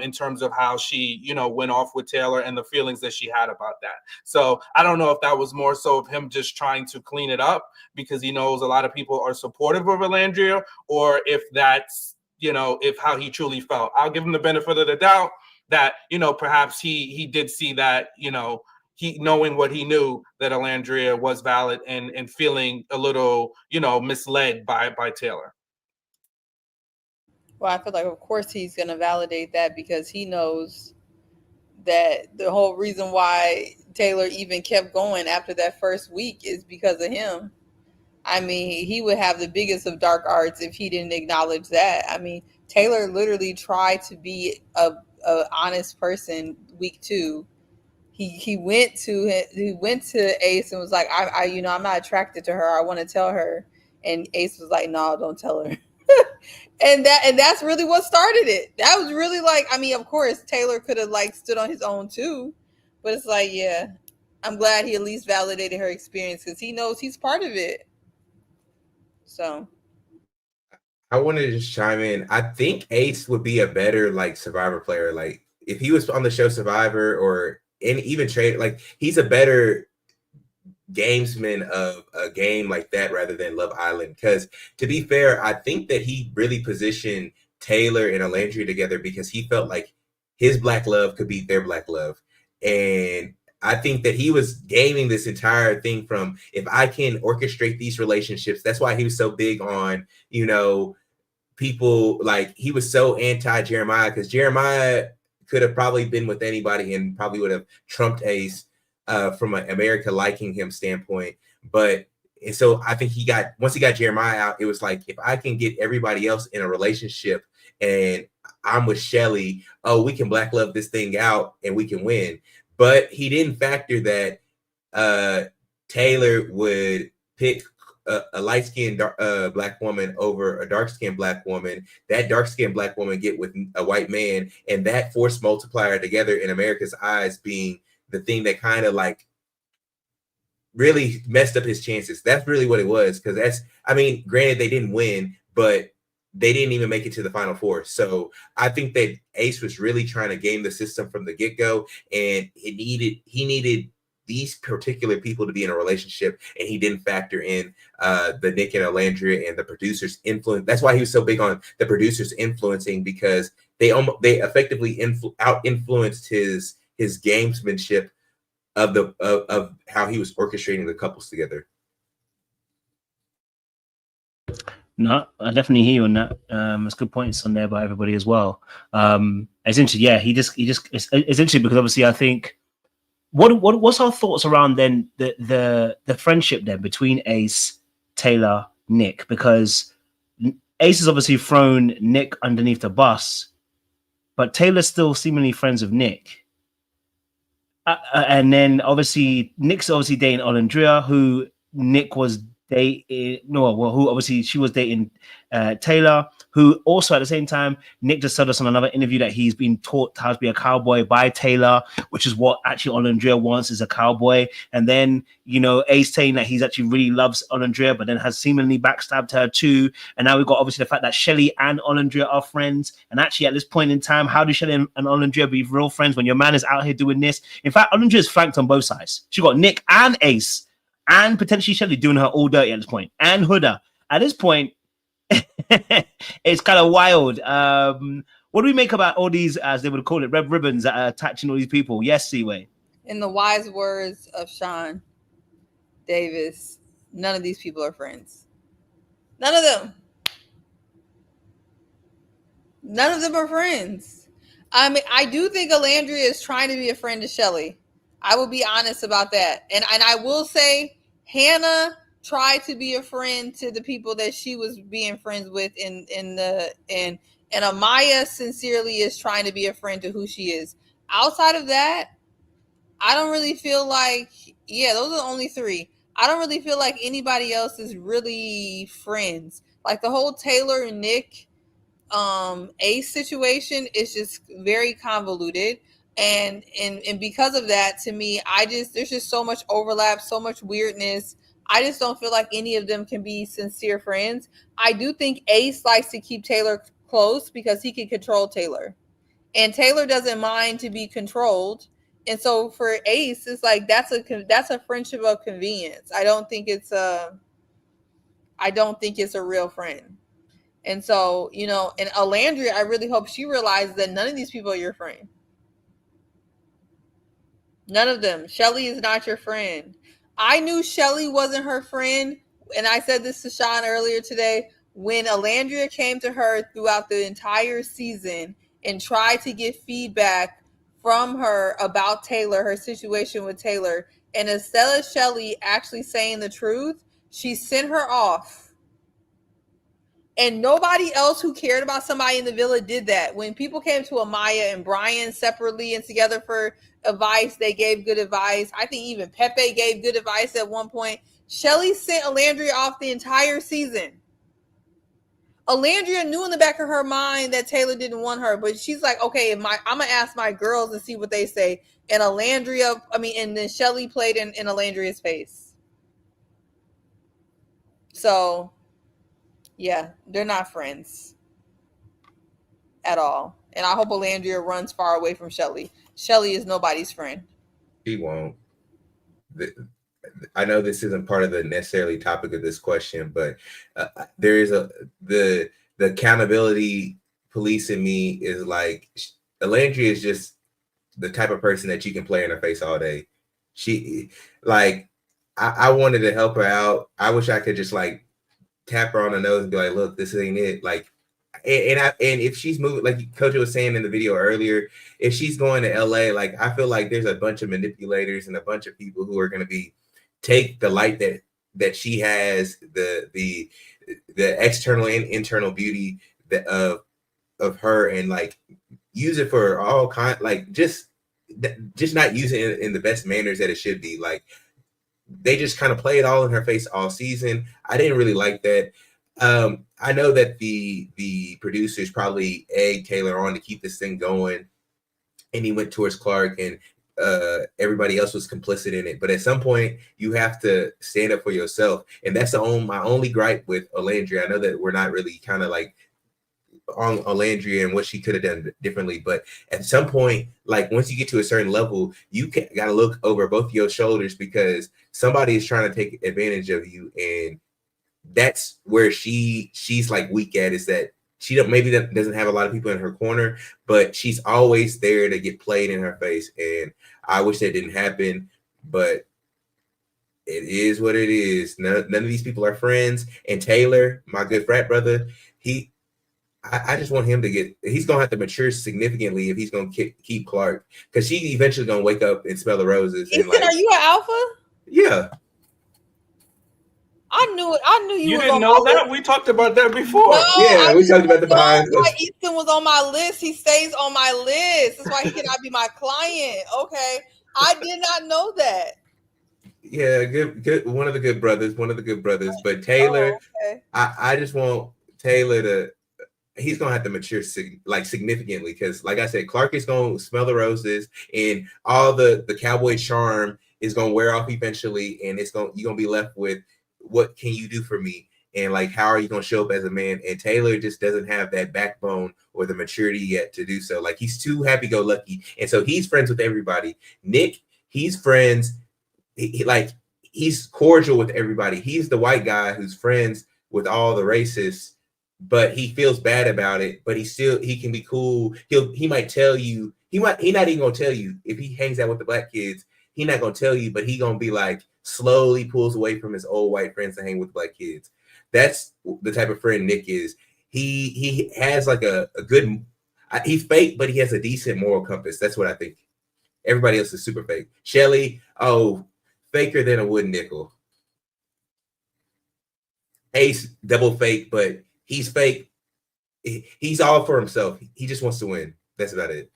in terms of how she, you know, went off with Taylor and the feelings that she had about that. So I don't know if that was more so of him just trying to clean it up because he knows a lot of people are supportive of Olandria, or if that's, you know, if how he truly felt. I'll give him the benefit of the doubt that, you know, perhaps he did see that, you know, he, knowing what he knew, that Olandria was valid, and feeling a little, you know, misled by Taylor. Well, I feel like, of course, he's going to validate that, because he knows that the whole reason why Taylor even kept going after that first week is because of him. I mean, he would have the biggest of dark arts if he didn't acknowledge that. I mean, Taylor literally tried to be a honest person week 2. He went to Ace and was like, I you know, I'm not attracted to her. I want to tell her. And Ace was like, no, don't tell her. and that's really what started it. That was really like, I mean, of course, Taylor could have like stood on his own too, but it's like, yeah, I'm glad he at least validated her experience, because he knows he's part of it. So I wanted to just chime in. I think Ace would be a better like Survivor player. Like if he was on the show Survivor or even trade, like he's a better gamesman of a game like that rather than Love Island. Because to be fair, I think that he really positioned Taylor and Olandria together because he felt like his black love could beat their black love. And I think that he was gaming this entire thing from, if I can orchestrate these relationships, that's why he was so big on, you know, people, like he was so anti-Jeremiah, because Jeremiah could have probably been with anybody and probably would have trumped Ace from an America liking him standpoint. But and so I think once he got Jeremiah out, it was like, if I can get everybody else in a relationship and I'm with Shelly, oh, we can black love this thing out and we can win. But he didn't factor that Taylor would pick a light-skinned black woman over a dark-skinned black woman, that dark-skinned black woman get with a white man, and that force multiplier together in America's eyes being the thing that kind of like really messed up his chances. That's really what it was. Because that's, I mean, granted they didn't win, but they didn't even make it to the Final Four. So I think that Ace was really trying to game the system from the get-go, and he needed these particular people to be in a relationship, and he didn't factor in the Nick and Olandria and the producers' influence. That's why he was so big on the producers influencing, because they effectively out influenced his gamesmanship of how he was orchestrating the couples together. No, I definitely hear you on that. There's good points on there by everybody as well. Essentially, yeah, he just essentially, because obviously I think what's our thoughts around then the friendship then between Ace, Taylor, Nick, because Ace has obviously thrown Nick underneath the bus, but Taylor's still seemingly friends with Nick. And then obviously Nick's obviously dating Olandria, who Nick was dating. No, well, who obviously she was dating Taylor, who also at the same time, Nick just told us on another interview that he's been taught how to be a cowboy by Taylor, which is what actually Olandria wants, is a cowboy. And then, you know, Ace saying that he's actually really loves Olandria, but then has seemingly backstabbed her too. And now we've got obviously the fact that Shelly and Olandria are friends. And actually at this point in time, how do Shelly and Olandria be real friends when your man is out here doing this? In fact, Olandria is flanked on both sides. She got Nick and Ace and potentially Shelly doing her all dirty at this point, and Huda. At this point, it's kind of wild. What do we make about all these, as they would call it, red ribbons that are attaching all these people? Yes, Seaway. In the wise words of Sean Davis, none of these people are friends. None of them. None of them are friends. I mean, I do think Olandria is trying to be a friend to Shelly. I will be honest about that. And I will say Hannah tried to be a friend to the people that she was being friends with and Amaya sincerely is trying to be a friend to who she is. Outside of that, I don't really feel like, yeah, those are the only three. I don't really feel like anybody else is really friends. Like the whole Taylor and Nick Ace situation is just very convoluted. And because of that, to me, there's just so much overlap, so much weirdness. I just don't feel like any of them can be sincere friends. I do think Ace likes to keep Taylor close because he can control Taylor. And Taylor doesn't mind to be controlled. And so for Ace, it's like that's a friendship of convenience. I don't think it's a real friend. And so, you know, and Olandria, I really hope she realizes that none of these people are your friend. None of them. Shelly is not your friend. I knew Shelly wasn't her friend, and I said this to Sean earlier today, when Olandria came to her throughout the entire season and tried to get feedback from her about Taylor, her situation with Taylor, and instead of Shelly actually saying the truth, she sent her off. And nobody else who cared about somebody in the villa did that. When people came to Amaya and Brian separately and together for advice, they gave good advice. I think even Pepe gave good advice at one point. Shelly sent Olandria off the entire season. Olandria knew in the back of her mind that Taylor didn't want her, but she's like, okay, I'm gonna ask my girls and see what they say. And and then Shelly played in Olandria's face. So yeah, they're not friends at all. And I hope Olandria runs far away from Shelly. Shelly is nobody's friend. She won't. I know this isn't part of the necessarily topic of this question, but there is the accountability police in me is like, Olandria is just the type of person that you can play in her face all day. She like, I wanted to help her out. I wish I could just like tap her on the nose and be like, look, this ain't it. Like, and if she's moving, like Coach was saying in the video earlier, if she's going to LA, like I feel like there's a bunch of manipulators and a bunch of people who are going to take the light that she has, the external and internal beauty of her, and like use it for all kind, like just not use it in the best manners that it should be. Like they just kind of play it all in her face all season. I didn't really like that. I know that the producers probably egged Taylor on to keep this thing going, and he went towards Clark, and everybody else was complicit in it. But at some point, you have to stand up for yourself, and that's my only gripe with Olandria. I know that we're not really kind of like on Olandria and what she could have done differently. But at some point, like once you get to a certain level, you got to look over both your shoulders because somebody is trying to take advantage of you, and that's where she's like weak at, is that she doesn't have a lot of people in her corner, but she's always there to get played in her face. And I wish that didn't happen, but it is what it is. None of these people are friends. And Taylor, my good frat brother, I just want him to he's going to have to mature significantly if he's going to keep Clark, because she's eventually going to wake up and smell the roses. Ethan, and like, are you an alpha? Yeah. I knew it. I knew You was didn't on know my that? We talked about that before. No, Yeah, we talked about the behind. Why Easton was on my list. He stays on my list. That's why he cannot be my client. Okay. I did not know that. Yeah, good. One of the good brothers. But Taylor, okay. I just want Taylor to. He's gonna have to mature significantly, because, like I said, Clark is gonna smell the roses, and all the cowboy charm is gonna wear off eventually, and you're gonna be left with, what can you do for me, and like, how are you gonna show up as a man? And Taylor just doesn't have that backbone or the maturity yet to do so. Like, he's too happy-go-lucky, and so he's friends with everybody. Nick, he's friends. He's cordial with everybody. He's the white guy who's friends with all the racists, but he feels bad about it. But he can be cool. He might tell you. He not even gonna tell you if he hangs out with the black kids. He not gonna tell you, but he gonna be like, slowly pulls away from his old white friends to hang with black kids. That's the type of friend Nick is. He has like a good. He's fake, but he has a decent moral compass. That's what I think. Everybody else is super fake. Shelly, faker than a wooden nickel. Ace, double fake, but he's fake. He's all for himself. He just wants to win. That's about it.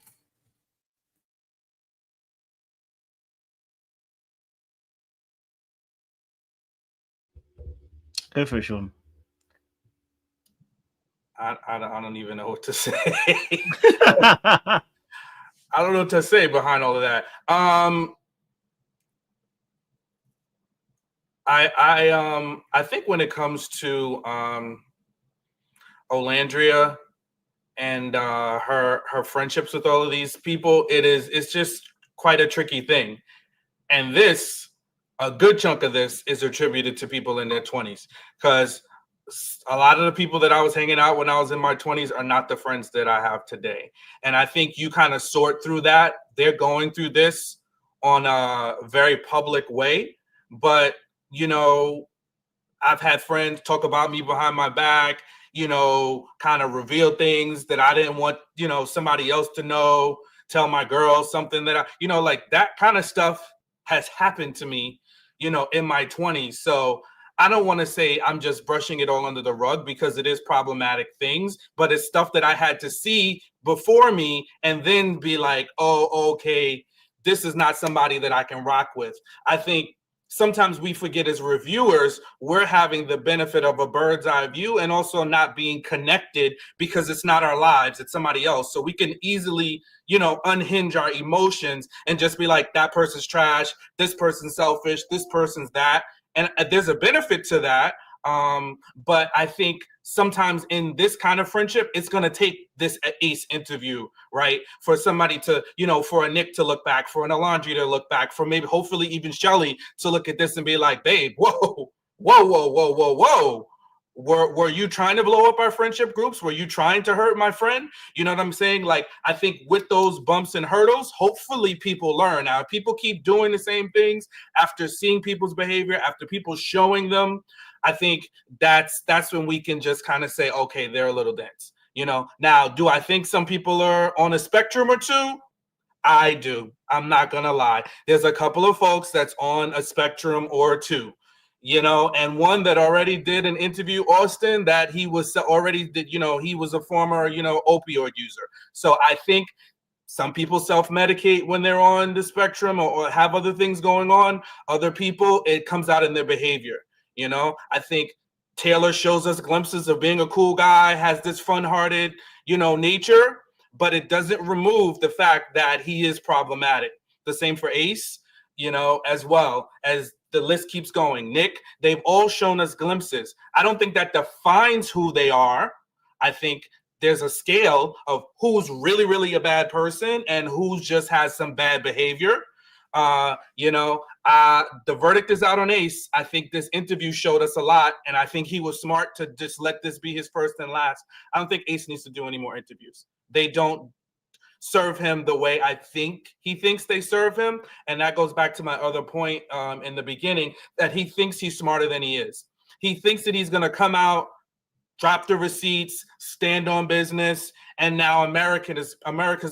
Go for it, Sean. I don't even know what to say. I don't know what to say behind all of that. I think when it comes to Olandria and her friendships with all of these people, it's just quite a tricky thing. And a good chunk of this is attributed to people in their 20s, because a lot of the people that I was hanging out when I was in my 20s are not the friends that I have today. And I think you kind of sort through that. They're going through this on a very public way, but I've had friends talk about me behind my back, kind of reveal things that I didn't want, somebody else to know, tell my girl something that like that kind of stuff has happened to me, in my 20s. So I don't want to say I'm just brushing it all under the rug, because it is problematic things, but it's stuff that I had to see before me and then be like, oh, okay, this is not somebody that I can rock with. I think sometimes we forget as reviewers, we're having the benefit of a bird's eye view and also not being connected, because it's not our lives, it's somebody else. So we can easily, unhinge our emotions and just be like, that person's trash, this person's selfish, this person's that. And there's a benefit to that. But I think sometimes in this kind of friendship, it's going to take this Ace interview, right? For somebody to, for a Nick to look back, for an Olandria to look back, for maybe hopefully even Shelly to look at this and be like, babe, whoa. Were you trying to blow up our friendship groups? Were you trying to hurt my friend? You know what I'm saying? Like, I think with those bumps and hurdles, hopefully people learn. Now, if people keep doing the same things after seeing people's behavior, after people showing them, I think that's when we can just kind of say, okay, they're a little dense. Now, do I think some people are on a spectrum or two? I do. I'm not going to lie. There's a couple of folks that's on a spectrum or two. And one that already did an interview, Austin, that he was already did, he was a former, opioid user. So I think some people self-medicate when they're on the spectrum or have other things going on. Other people, it comes out in their behavior. I think Taylor shows us glimpses of being a cool guy, has this fun-hearted, nature, but it doesn't remove the fact that he is problematic. The same for Ace, as well as the list keeps going. Nick, they've all shown us glimpses. I don't think that defines who they are. I think there's a scale of who's really, really a bad person and who just has some bad behavior. The verdict is out on Ace. I think this interview showed us a lot, and I think he was smart to just let this be his first and last. I don't think Ace needs to do any more interviews. They don't serve him the way I think he thinks they serve him, and that goes back to my other point in the beginning, that he thinks he's smarter than he is. He thinks that he's going to come out, drop the receipts, stand on business, and now America's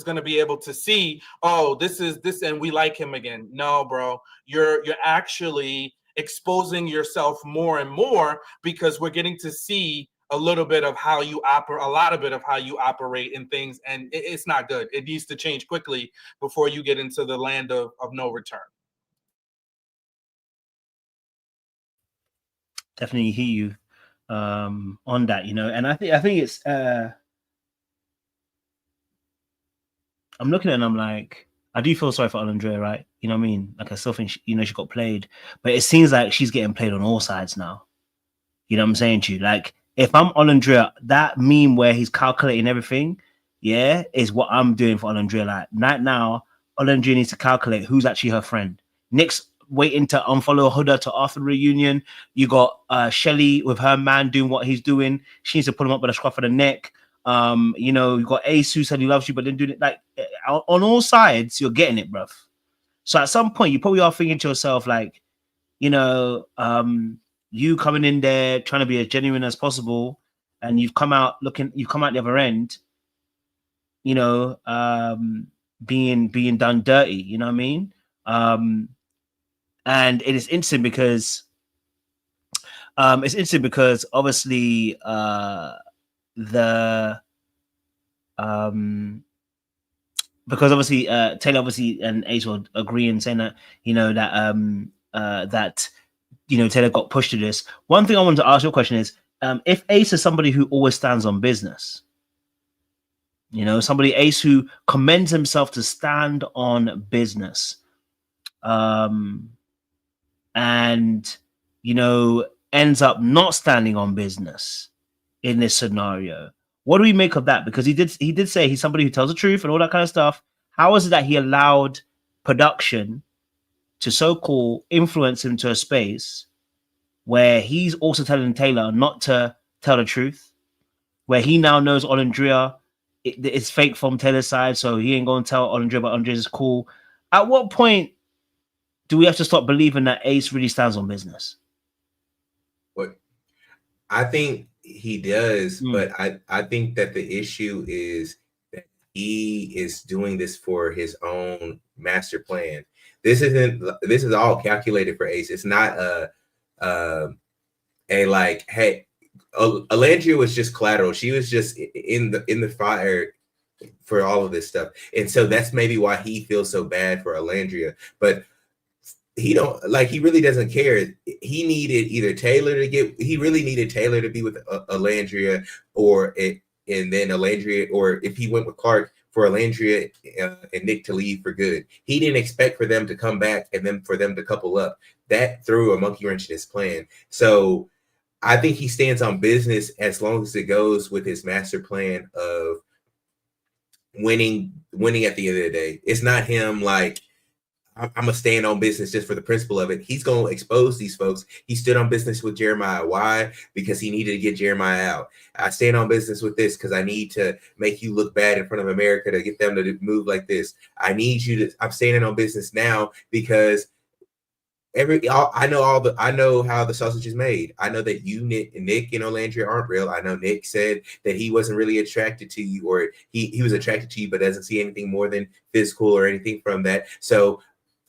going to be able to see, oh, this is this, and we like him again. No, bro, you're actually exposing yourself more and more, because we're getting to see a little bit of how you operate, a lot of it of how you operate in things, and it's not good. It needs to change quickly before you get into the land of no return. Definitely hear you on that, and I think it's I'm looking at it and I'm like, I do feel sorry for Olandria, right? You know what I mean? Like, I still think she got played, but it seems like she's getting played on all sides now. You know what I'm saying to you? Like, if I'm Olandria, that meme where he's calculating everything, yeah, is what I'm doing for Olandria. Like, right now, Olandria needs to calculate who's actually her friend. Nick's waiting to unfollow Huda to after the reunion. You got Shelly with her man doing what he's doing. She needs to put him up with a scruff of the neck. You got Ace who said he loves you, but then do it. Like, on all sides, you're getting it, bruv. So at some point, you probably are thinking to yourself, like, you coming in there trying to be as genuine as possible, and you've come out the other end, being done dirty. You know what I mean? And it is interesting because obviously Taylor obviously and Ace will agree in saying that Taylor got pushed to this. One thing I wanted to ask your question is, if Ace is somebody who always stands on business, somebody Ace who commends himself to stand on business, and ends up not standing on business in this scenario, what do we make of that? Because he did say he's somebody who tells the truth and all that kind of stuff. How is it that he allowed production to so-called influence him to a space where he's also telling Taylor not to tell the truth, where he now knows Olandria it's fake from Taylor's side, so he ain't going to tell Olandria, but Olandria is cool? At what point do we have to stop believing that Ace really stands on business? What I think he does, but I think that the issue is that he is doing this for his own master plan. This is all calculated for Ace. It's not a like, hey, Olandria was just collateral. She was just in the fire for all of this stuff. And so that's maybe why he feels so bad for Olandria. But he really doesn't care. He needed either he really needed Taylor to be with Olandria, and then Olandria, or if he went with Clark, for Olandria and Nick to leave for good. He didn't expect for them to come back and then for them to couple up. That threw a monkey wrench in his plan. So I think he stands on business as long as it goes with his master plan of winning at the end of the day. It's not him like, I'm going to stand on business just for the principle of it. He's going to expose these folks. He stood on business with Jeremiah. Why? Because he needed to get Jeremiah out. I stand on business with this because I need to make you look bad in front of America to get them to move like this. I'm standing on business now because I know how the sausage is made. I know that Nick and Olandria aren't real. I know Nick said that he wasn't really attracted to you, or he was attracted to you, but doesn't see anything more than physical or anything from that. So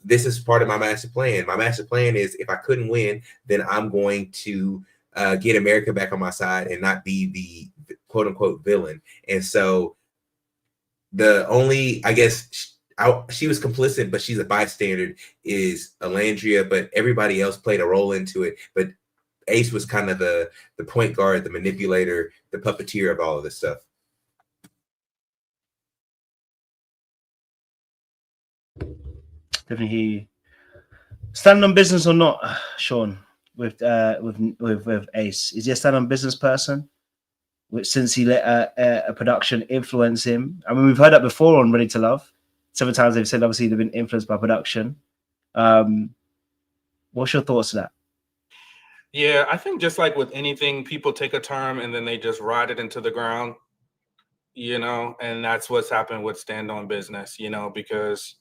this is part of my master plan. My master plan is, if I couldn't win, then I'm going to get America back on my side and not be the quote unquote villain. And so the only, I guess, she was complicit, but she's a bystander, is Olandria, but everybody else played a role into it. But Ace was kind of the point guard, the manipulator, the puppeteer of all of this stuff. Definitely hear you. Stand on business or not, Sean, with Ace? Is he a stand on business person, since he let a production influence him. I mean, we've heard that before on Ready to Love. Several times they've said obviously they've been influenced by production. What's your thoughts on that? Yeah, I think just like with anything, people take a term and then they just ride it into the ground, and that's what's happened with Stand on Business, because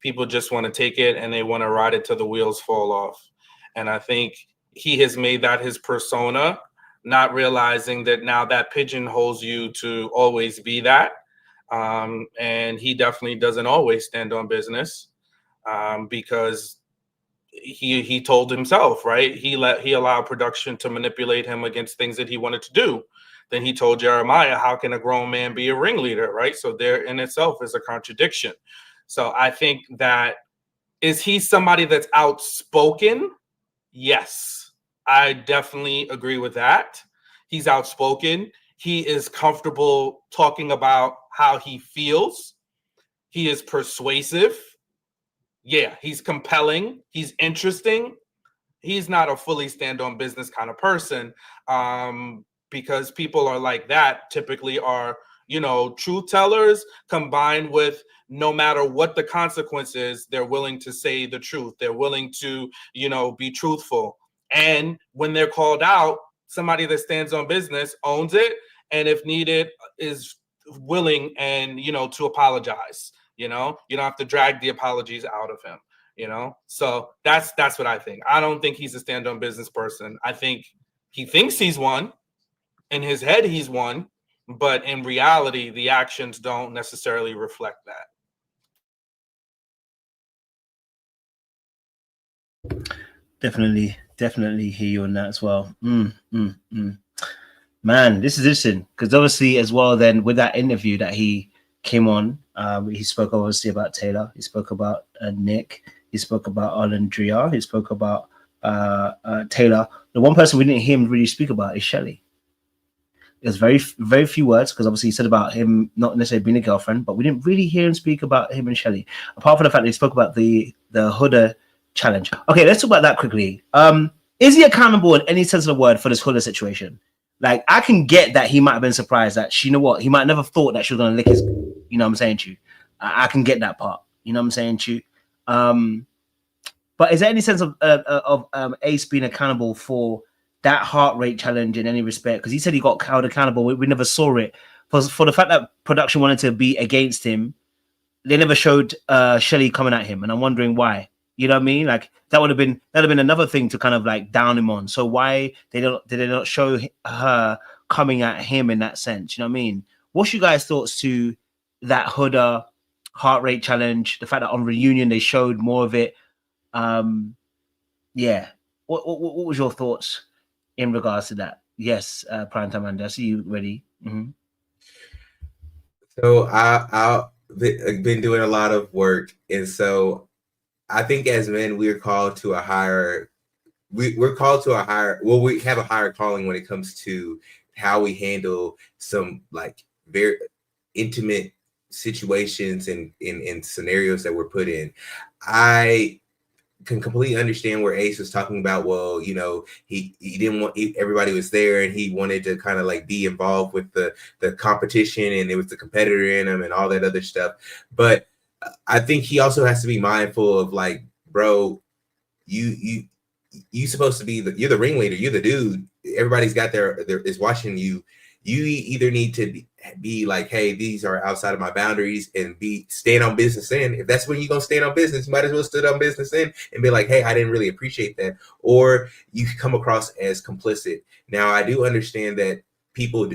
people just want to take it and they want to ride it till the wheels fall off. And I think he has made that his persona, not realizing that now that pigeonholes you to always be that. And he definitely doesn't always stand on business because he told himself, right? He allowed production to manipulate him against things that he wanted to do. Then he told Jeremiah, how can a grown man be a ringleader, right? So there in itself is a contradiction. So I think that, is he somebody that's outspoken? Yes, I definitely agree with that. He's outspoken. He is comfortable talking about how he feels. He is persuasive. Yeah, he's compelling. He's interesting. He's not a fully stand on business kind of person, because people are like that typically are, truth tellers combined with no matter what the consequences, they're willing to say the truth. They're willing to, be truthful. And when they're called out, somebody that stands on business owns it. And if needed, is willing and, to apologize. You don't have to drag the apologies out of him. So that's what I think. I don't think he's a stand-on business person. I think he thinks he's one. In his head, he's one. But in reality, the actions don't necessarily reflect that. Definitely hear you on that as well. Man, this is interesting because obviously as well then with that interview that he came on, he spoke obviously about Taylor. He spoke about Nick. He spoke about Olandria. He spoke about Taylor. The one person we didn't hear him really speak about is Shelly. There's very few words because obviously he said about him not necessarily being a girlfriend, but we didn't really hear him speak about him and Shelly. Apart from the fact that he spoke about the Huda challenge. Okay, let's talk about that quickly. Is he accountable in any sense of the word for this Huda situation? Like, I can get that he might have been surprised that he might never thought that she was gonna lick his, what I'm saying to you. I can get that part, what I'm saying to you. But is there any sense of Ace being accountable for that heart rate challenge in any respect? Because he said he got held accountable. We never saw it. For the fact that production wanted to be against him, they never showed Shelly coming at him, and I'm wondering why. You know what I mean? Like that'd have been another thing to kind of like down him on. So why did they not show her coming at him in that sense? You know what I mean? What's your guys' thoughts to that Huda heart rate challenge? The fact that on Reunion they showed more of it. Yeah. What was your thoughts in regards to that? Yes, Primetime Andy, I see you ready. Mm-hmm. So I've been doing a lot of work, and so I think as men we're called to a higher. We're called to a higher. Well, we have a higher calling when it comes to how we handle some like very intimate situations and in scenarios that we're put in. I can completely understand where Ace was talking about. Well, he didn't want everybody was there, and he wanted to kind of like be involved with the competition, and there was the competitor in him and all that other stuff. But I think he also has to be mindful of like, bro, you supposed to be you're the ringleader, you're the dude. Everybody's got is watching you. You either need to be like, hey, these are outside of my boundaries, and stand on business in. If that's when you're gonna stand on business, you might as well stand on business in and be like, hey, I didn't really appreciate that. Or you come across as complicit. Now, I do understand that people,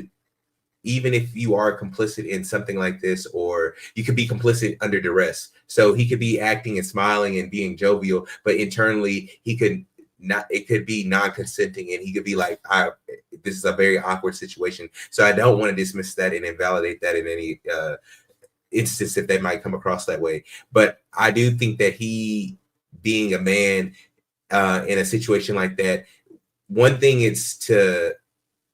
even if you are complicit in something like this, or you could be complicit under duress. So he could be acting and smiling and being jovial, but internally he could not, it could be non-consenting, and he could be like, this is a very awkward situation. So I don't want to dismiss that and invalidate that in any instance if they might come across that way. But I do think that he, being a man in a situation like that, one thing is to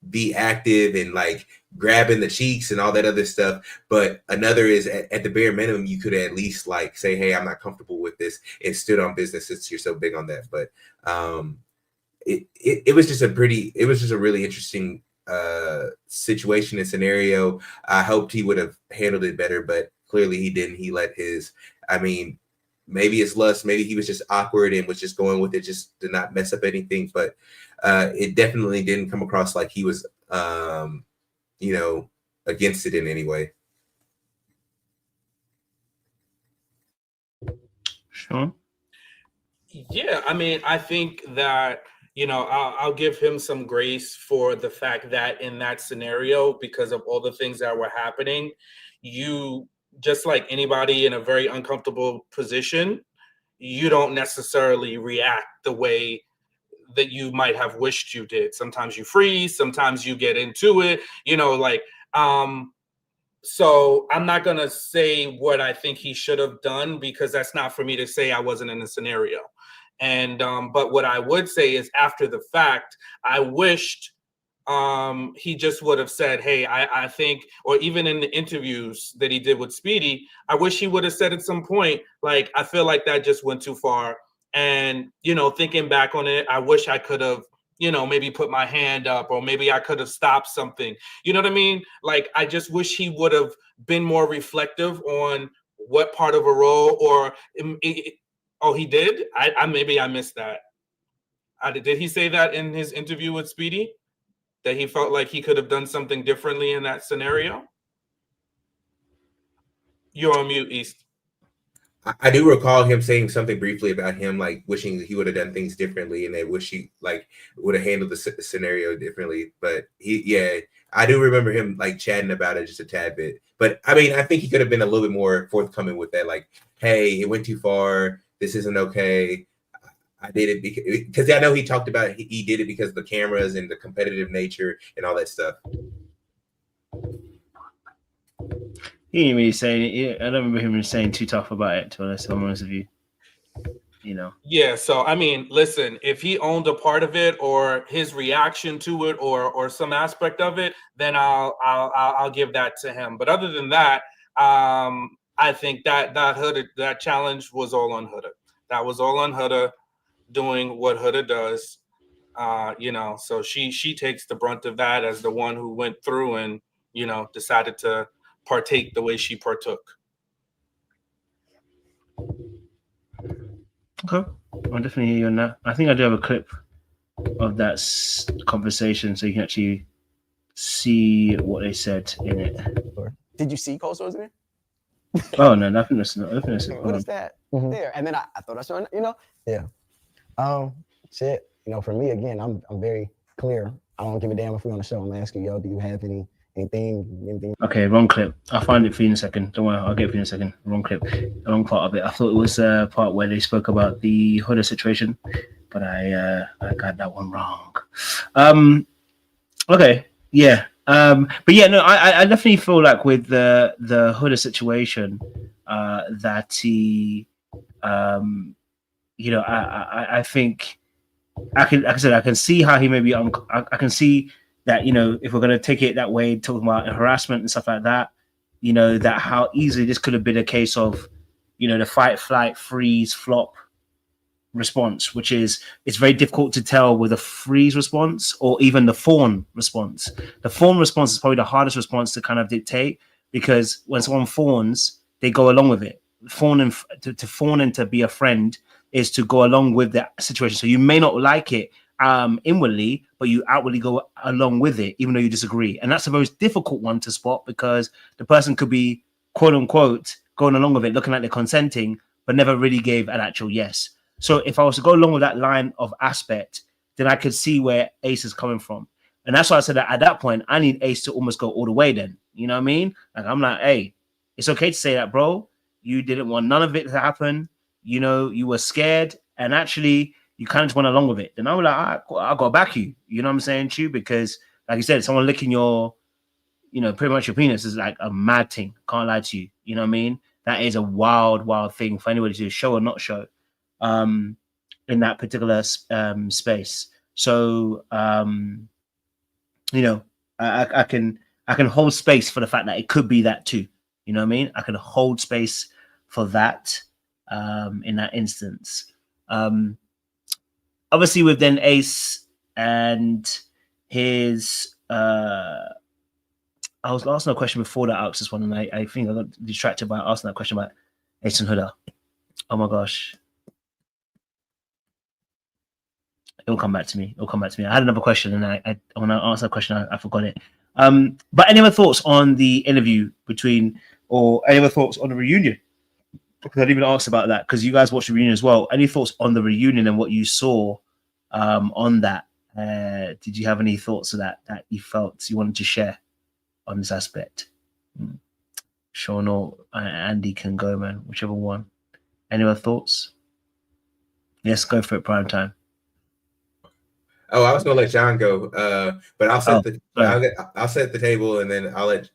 be active and like grabbing the cheeks and all that other stuff, but another is at the bare minimum you could at least like say, hey, I'm not comfortable with this, and stood on business since you're so big on that. But it was just a really interesting situation and scenario. I hoped he would have handled it better, but clearly he didn't. He let his, I mean, maybe it's lust, maybe he was just awkward and was just going with it, just to not mess up anything. But it definitely didn't come across like he was, you know, against it in any way. Sure. Yeah, I mean, I think that, you know, I'll give him some grace for the fact that in that scenario, because of all the things that were happening, you, just like anybody in a very uncomfortable position, you don't necessarily react the way that you might have wished you did. Sometimes you freeze, sometimes you get into it, you know, like, so I'm not going to say what I think he should have done, because that's not for me to say. I wasn't in the scenario. And but what I would say is, after the fact, I wished he just would have said, hey, I think, or even in the interviews that he did with Speedy, I wish he would have said at some point, like, I feel like that just went too far. And, you know, thinking back on it, I wish I could have, you know, maybe put my hand up, or maybe I could have stopped something. You know what I mean? Like, I just wish he would have been more reflective on what part of a role, or oh, he did? I maybe I missed that. Did he say that in his interview with Speedy, that he felt like he could have done something differently in that scenario? You're on mute, East. I do recall him saying something briefly about him, like wishing he would have done things differently, and they wish he like would have handled the scenario differently. But yeah, I do remember him like chatting about it just a tad bit. But I mean, I think he could have been a little bit more forthcoming with that. Like, hey, it went too far. This isn't okay. I did it because I know he talked about he did it because of the cameras and the competitive nature and all that stuff. He didn't really say. I don't remember him saying too tough about it. To be honest, I'm honest with you. You know. Yeah. So I mean, listen, if he owned a part of it, or his reaction to it, or some aspect of it, then I'll give that to him. But other than that, I think that challenge was all on Huda. That was all on Huda doing what Huda does. You know, so she takes the brunt of that as the one who went through and, you know, decided to partake the way she partook. Okay, I'll definitely hear you on that. I think I do have a clip of that conversation, so you can actually see what they said in it. Did you see Cold Stores in there? Oh no, nothing. What is that there? And then I thought I saw, you know. Yeah. Shit. You know, for me again, I'm very clear. I don't give a damn if we're on the show. I'm asking yo, do you have anything? Okay, wrong clip. I'll find it for you in a second. Don't worry, I'll get it for you in a second. Wrong clip, wrong part of it. I thought it was a part where they spoke about the Huda situation, but I got that one wrong. Okay, yeah. But yeah, no, I definitely feel like with the Huda situation, that he, you know, I think like I said, I can see how he may be. I can see that, you know, if we're going to take it that way, talking about harassment and stuff like that, you know, that how easily this could have been a case of, you know, the fight, flight, freeze, flop response, which is, it's very difficult to tell with a freeze response or even the fawn response. The fawn response is probably the hardest response to kind of dictate, because when someone fawns, they go along with it. Fawn to fawn and to be a friend is to go along with the situation. So you may not like it inwardly, but you outwardly go along with it, even though you disagree. And that's the most difficult one to spot, because the person could be, quote unquote, going along with it, looking like they're consenting, but never really gave an actual yes. So if I was to go along with that line of aspect, then I could see where Ace is coming from. And that's why I said that at that point, I need Ace to almost go all the way then. You know what I mean? Like, I'm like, hey, it's okay to say that, bro. You didn't want none of it to happen. You know, you were scared, and actually you kind of just went along with it. Then I was like, I'll go back you. You know what I'm saying, Chew? Because like you said, someone licking your, you know, pretty much your penis is like a mad thing. Can't lie to you. You know what I mean? That is a wild, wild thing for anybody to show or not show in that particular space. So, you know, I can hold space for the fact that it could be that too. You know what I mean? I can hold space for that in that instance. Obviously with then Ace and his I was asking a question before that I asked this one, and I think I got distracted by asking that question about Ace and Huda. Oh my gosh. It'll come back to me. I had another question, and I when I asked that question, I forgot it. But any other thoughts on the interview between, or any other thoughts on the reunion? Because I didn't even ask about that, because you guys watched the reunion as well. Any thoughts on the reunion and what you saw on that? Did you have any thoughts of that you felt you wanted to share on this aspect? Sean or Andy can go, man, whichever one. Any other thoughts? Yes, go for it, prime time. Oh, I was gonna let Sean go, but I'll set I'll set the table, and then I'll let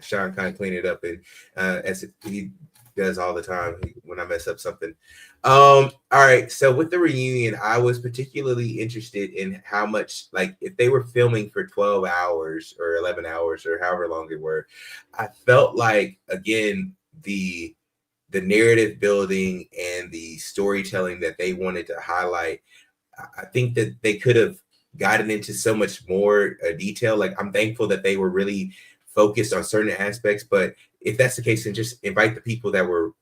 Sean kind of clean it up, and as he does all the time when I mess up something. All right, so with the reunion, I was particularly interested in how much, like, if they were filming for 12 hours or 11 hours or however long they were, I felt like, again, the narrative building and the storytelling that they wanted to highlight, I think that they could have gotten into so much more detail. Like, I'm thankful that they were really focused on certain aspects, but if that's the case, then just invite the people that you're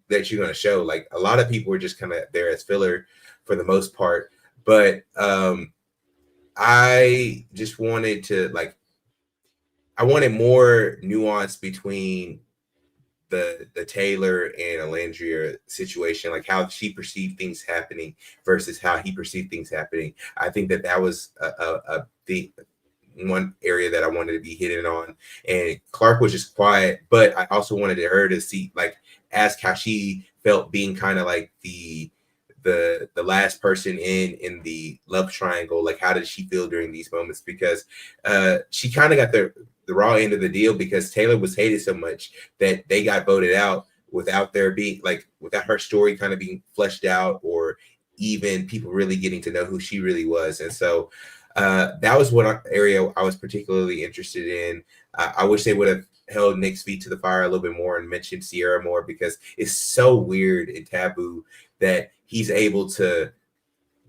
going to show. Like, a lot of people were just kind of there as filler for the most part, but I just wanted to, like, I wanted more nuance between the Taylor and Olandria situation, like how she perceived things happening versus how he perceived things happening. I think that was the one area that I wanted to be hitting on. And Clark was just quiet, but I also wanted her to see, like, ask how she felt being kind of like the last person in the love triangle. Like, how did she feel during these moments? Because she kind of got the raw end of the deal, because Taylor was hated so much that they got voted out without there being, like, without her story kind of being fleshed out, or even people really getting to know who she really was. And so that was one area I was particularly interested in. I wish they would have held Nick's feet to the fire a little bit more and mentioned Sierra more, because it's so weird and taboo that he's able to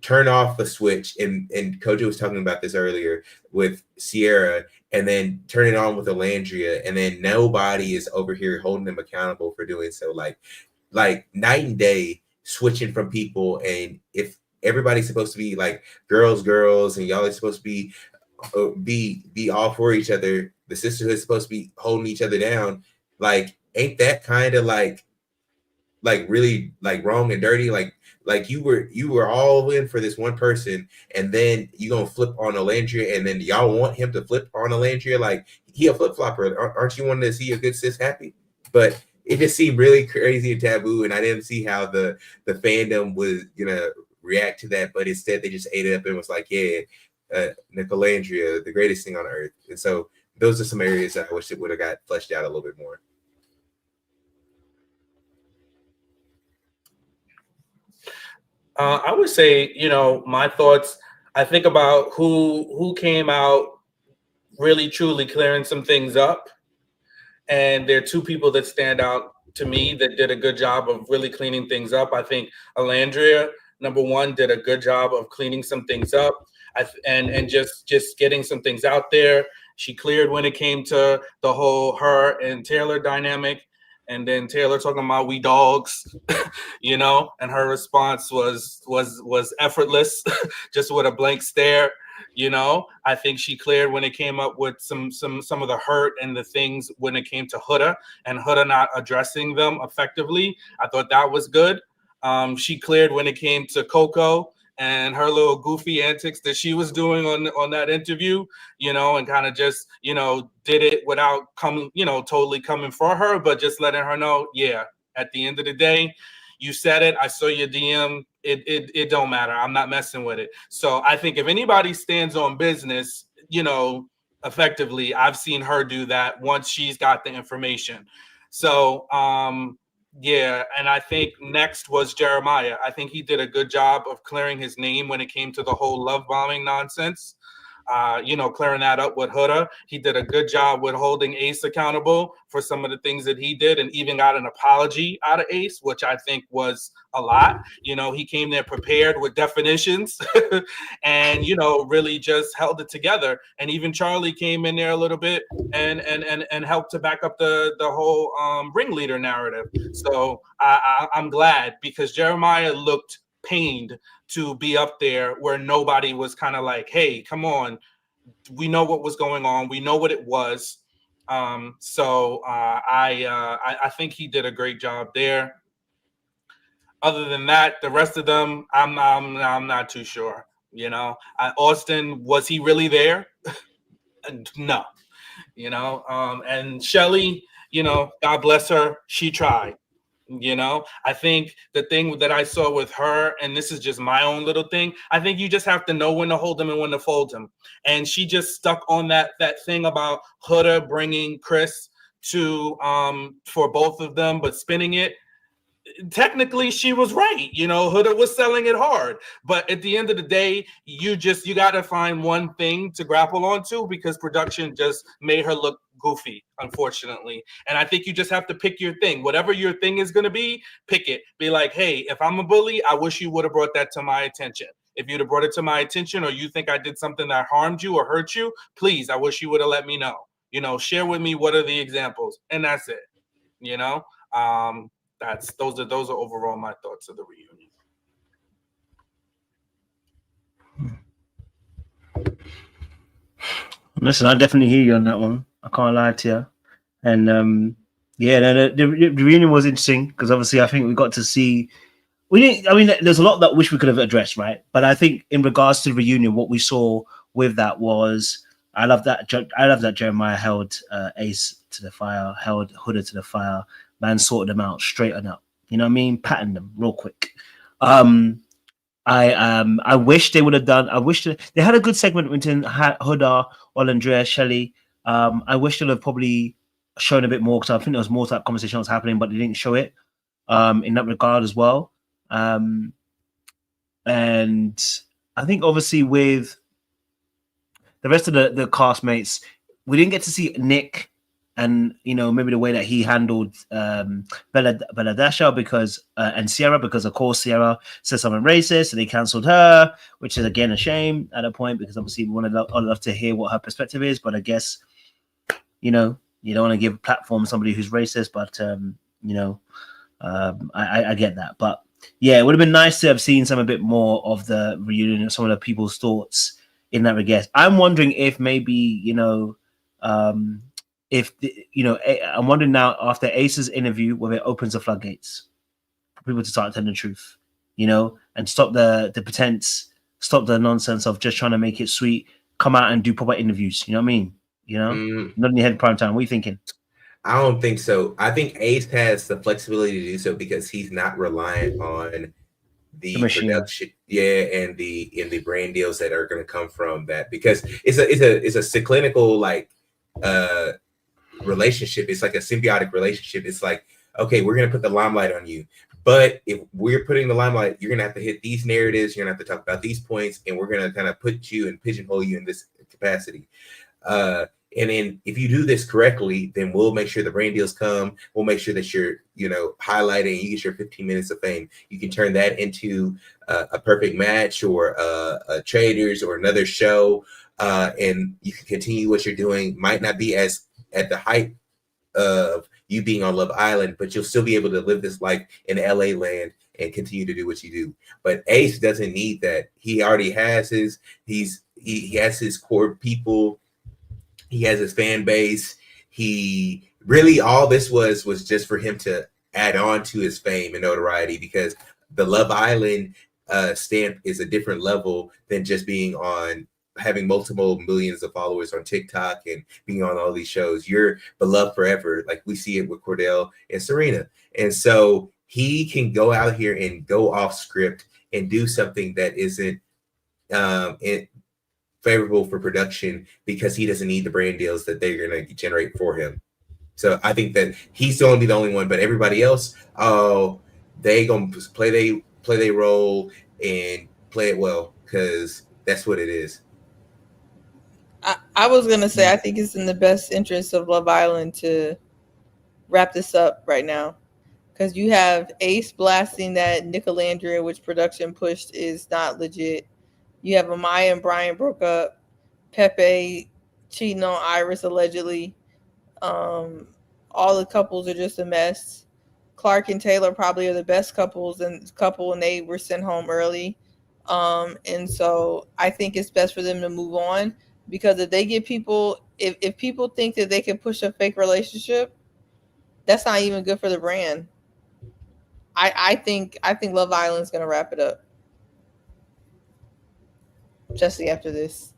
turn off the switch, and Kojo was talking about this earlier with Sierra, and then turn it on with Olandria, and then nobody is over here holding him accountable for doing so. Like night and day switching from people. And if everybody's supposed to be like girls, and y'all are supposed to be all for each other, the sisterhood is supposed to be holding each other down, like, ain't that kind of like really like wrong and dirty? Like you were all in for this one person, and then you gonna flip on Olandria, and then y'all want him to flip on Olandria? Like, he a flip-flopper. Aren't you wanting to see a good sis happy? But it just seemed really crazy and taboo, and I didn't see how the fandom was gonna react to that. But instead, they just ate it up and was like, yeah, Olandria, the greatest thing on earth. And so those are some areas that I wish it would have got fleshed out a little bit more. I would say, my thoughts, I think about who came out really truly clearing some things up. And there are two people that stand out to me that did a good job of really cleaning things up. I think Olandria, number one, did a good job of cleaning some things up and just getting some things out there. She cleared when it came to the whole her and Taylor dynamic. And then Taylor talking about we dogs, and her response was effortless, just with a blank stare. I think she cleared when it came up with some of the hurt and the things when it came to Huda, and Huda not addressing them effectively. I thought that was good. She cleared when it came to Coco and her little goofy antics that she was doing on that interview, and kind of just, did it without coming, totally coming for her, but just letting her know, yeah, at the end of the day, you said it. I saw your DM. It don't matter. I'm not messing with it. So I think if anybody stands on business, effectively, I've seen her do that once she's got the information. So, yeah, and I think next was Jeremiah. I think he did a good job of clearing his name when it came to the whole love bombing nonsense. clearing that up with Huda. He did a good job with holding Ace accountable for some of the things that he did, and even got an apology out of Ace, which I think was a lot. He came there prepared with definitions and, really just held it together. And even Charlie came in there a little bit and helped to back up the whole ringleader narrative. So I'm glad, because Jeremiah looked pained to be up there where nobody was kind of like, hey, come on, we know what was going on, we know what it was. So I think he did a great job there. Other than that, the rest of them, I'm not too sure. Austin, was he really there? No. And Shelly, God bless her, she tried. I think the thing that I saw with her, and this is just my own little thing, I think you just have to know when to hold them and when to fold them. And she just stuck on that thing about Huda bringing Chris to for both of them, but spinning it. Technically, she was right. Huda was selling it hard, but at the end of the day, you got to find one thing to grapple onto, because production just made her look goofy, unfortunately. And I think you just have to pick your thing. Whatever your thing is going to be, pick it. Be like, hey, if I'm a bully, I wish you would have brought that to my attention. If you'd have brought it to my attention, or you think I did something that harmed you or hurt you, please, I wish you would have let me know. Share with me what are the examples, and that's it. Those are overall my thoughts of the reunion. Listen, I definitely hear you on that one. I can't lie to you. And the reunion was interesting, because obviously I think we got to see. There's a lot that I wish we could have addressed, right? But I think in regards to the reunion, what we saw with that was, I love that Jeremiah held Ace to the fire, held Huda to the fire. Man sorted them out, straighten up. Pattern them real quick. I wish they would have done. I wish they had a good segment between Huda, Olandria, Shelly. I wish they'd have probably shown a bit more, because I think there was more type of conversation was happening, but they didn't show it in that regard as well. And I think obviously with the rest of the castmates, we didn't get to see Nick. And maybe the way that he handled Beladasha because and Sierra, because of course Sierra said something racist, so they cancelled her, which is again a shame at a point, because obviously we would love to hear what her perspective is, but I guess you don't want to give a platform to somebody who's racist, but I get that. But yeah, it would have been nice to have seen some a bit more of the reunion and some of the people's thoughts in that regard. I'm wondering if maybe I'm wondering now, after Ace's interview, whether it opens the floodgates for people to start telling the truth, and stop the pretense, stop the nonsense of just trying to make it sweet, come out and do proper interviews. You know what I mean? Not in your head prime time. What are you thinking? I don't think so. I think Ace has the flexibility to do so, because he's not reliant on the production, and the brand deals that are going to come from that, because it's a cyclical relationship. It's like a symbiotic relationship. It's like, okay, we're going to put the limelight on you, but if we're putting the limelight, you're going to have to hit these narratives, you're going to have to talk about these points, and we're going to kind of put you and pigeonhole you in this capacity. And then if you do this correctly, then we'll make sure the brand deals come. We'll make sure that you're, highlighting, you get your 15 minutes of fame. You can turn that into a perfect match, or a Traders, or another show. And you can continue what you're doing. Might not be as at the height of you being on Love Island, but you'll still be able to live this life in LA land and continue to do what you do. But Ace doesn't need that. He already has he has his core people. He has his fan base. He really, all this was just for him to add on to his fame and notoriety, because the Love Island stamp is a different level than just being on, having multiple millions of followers on TikTok and being on all these shows. You're beloved forever. Like we see it with Cordell and Serena. And so he can go out here and go off script and do something that isn't favorable for production, because he doesn't need the brand deals that they're going to generate for him. So I think that he's going to be the only one, but everybody else, they going to play their role and play it well, because that's what it is. I was gonna say I think it's in the best interest of Love Island to wrap this up right now, because you have Ace blasting that Olandria, which production pushed is not legit. You have Amaya and Brian broke up. Pepe cheating on Iris allegedly. All the couples are just a mess. Clark and Taylor probably are the best couple, and they were sent home early. And so I think it's best for them to move on, because if they get people, if people think that they can push a fake relationship, that's not even good for the brand. I think Love Island's gonna wrap it up. Jesse, after this.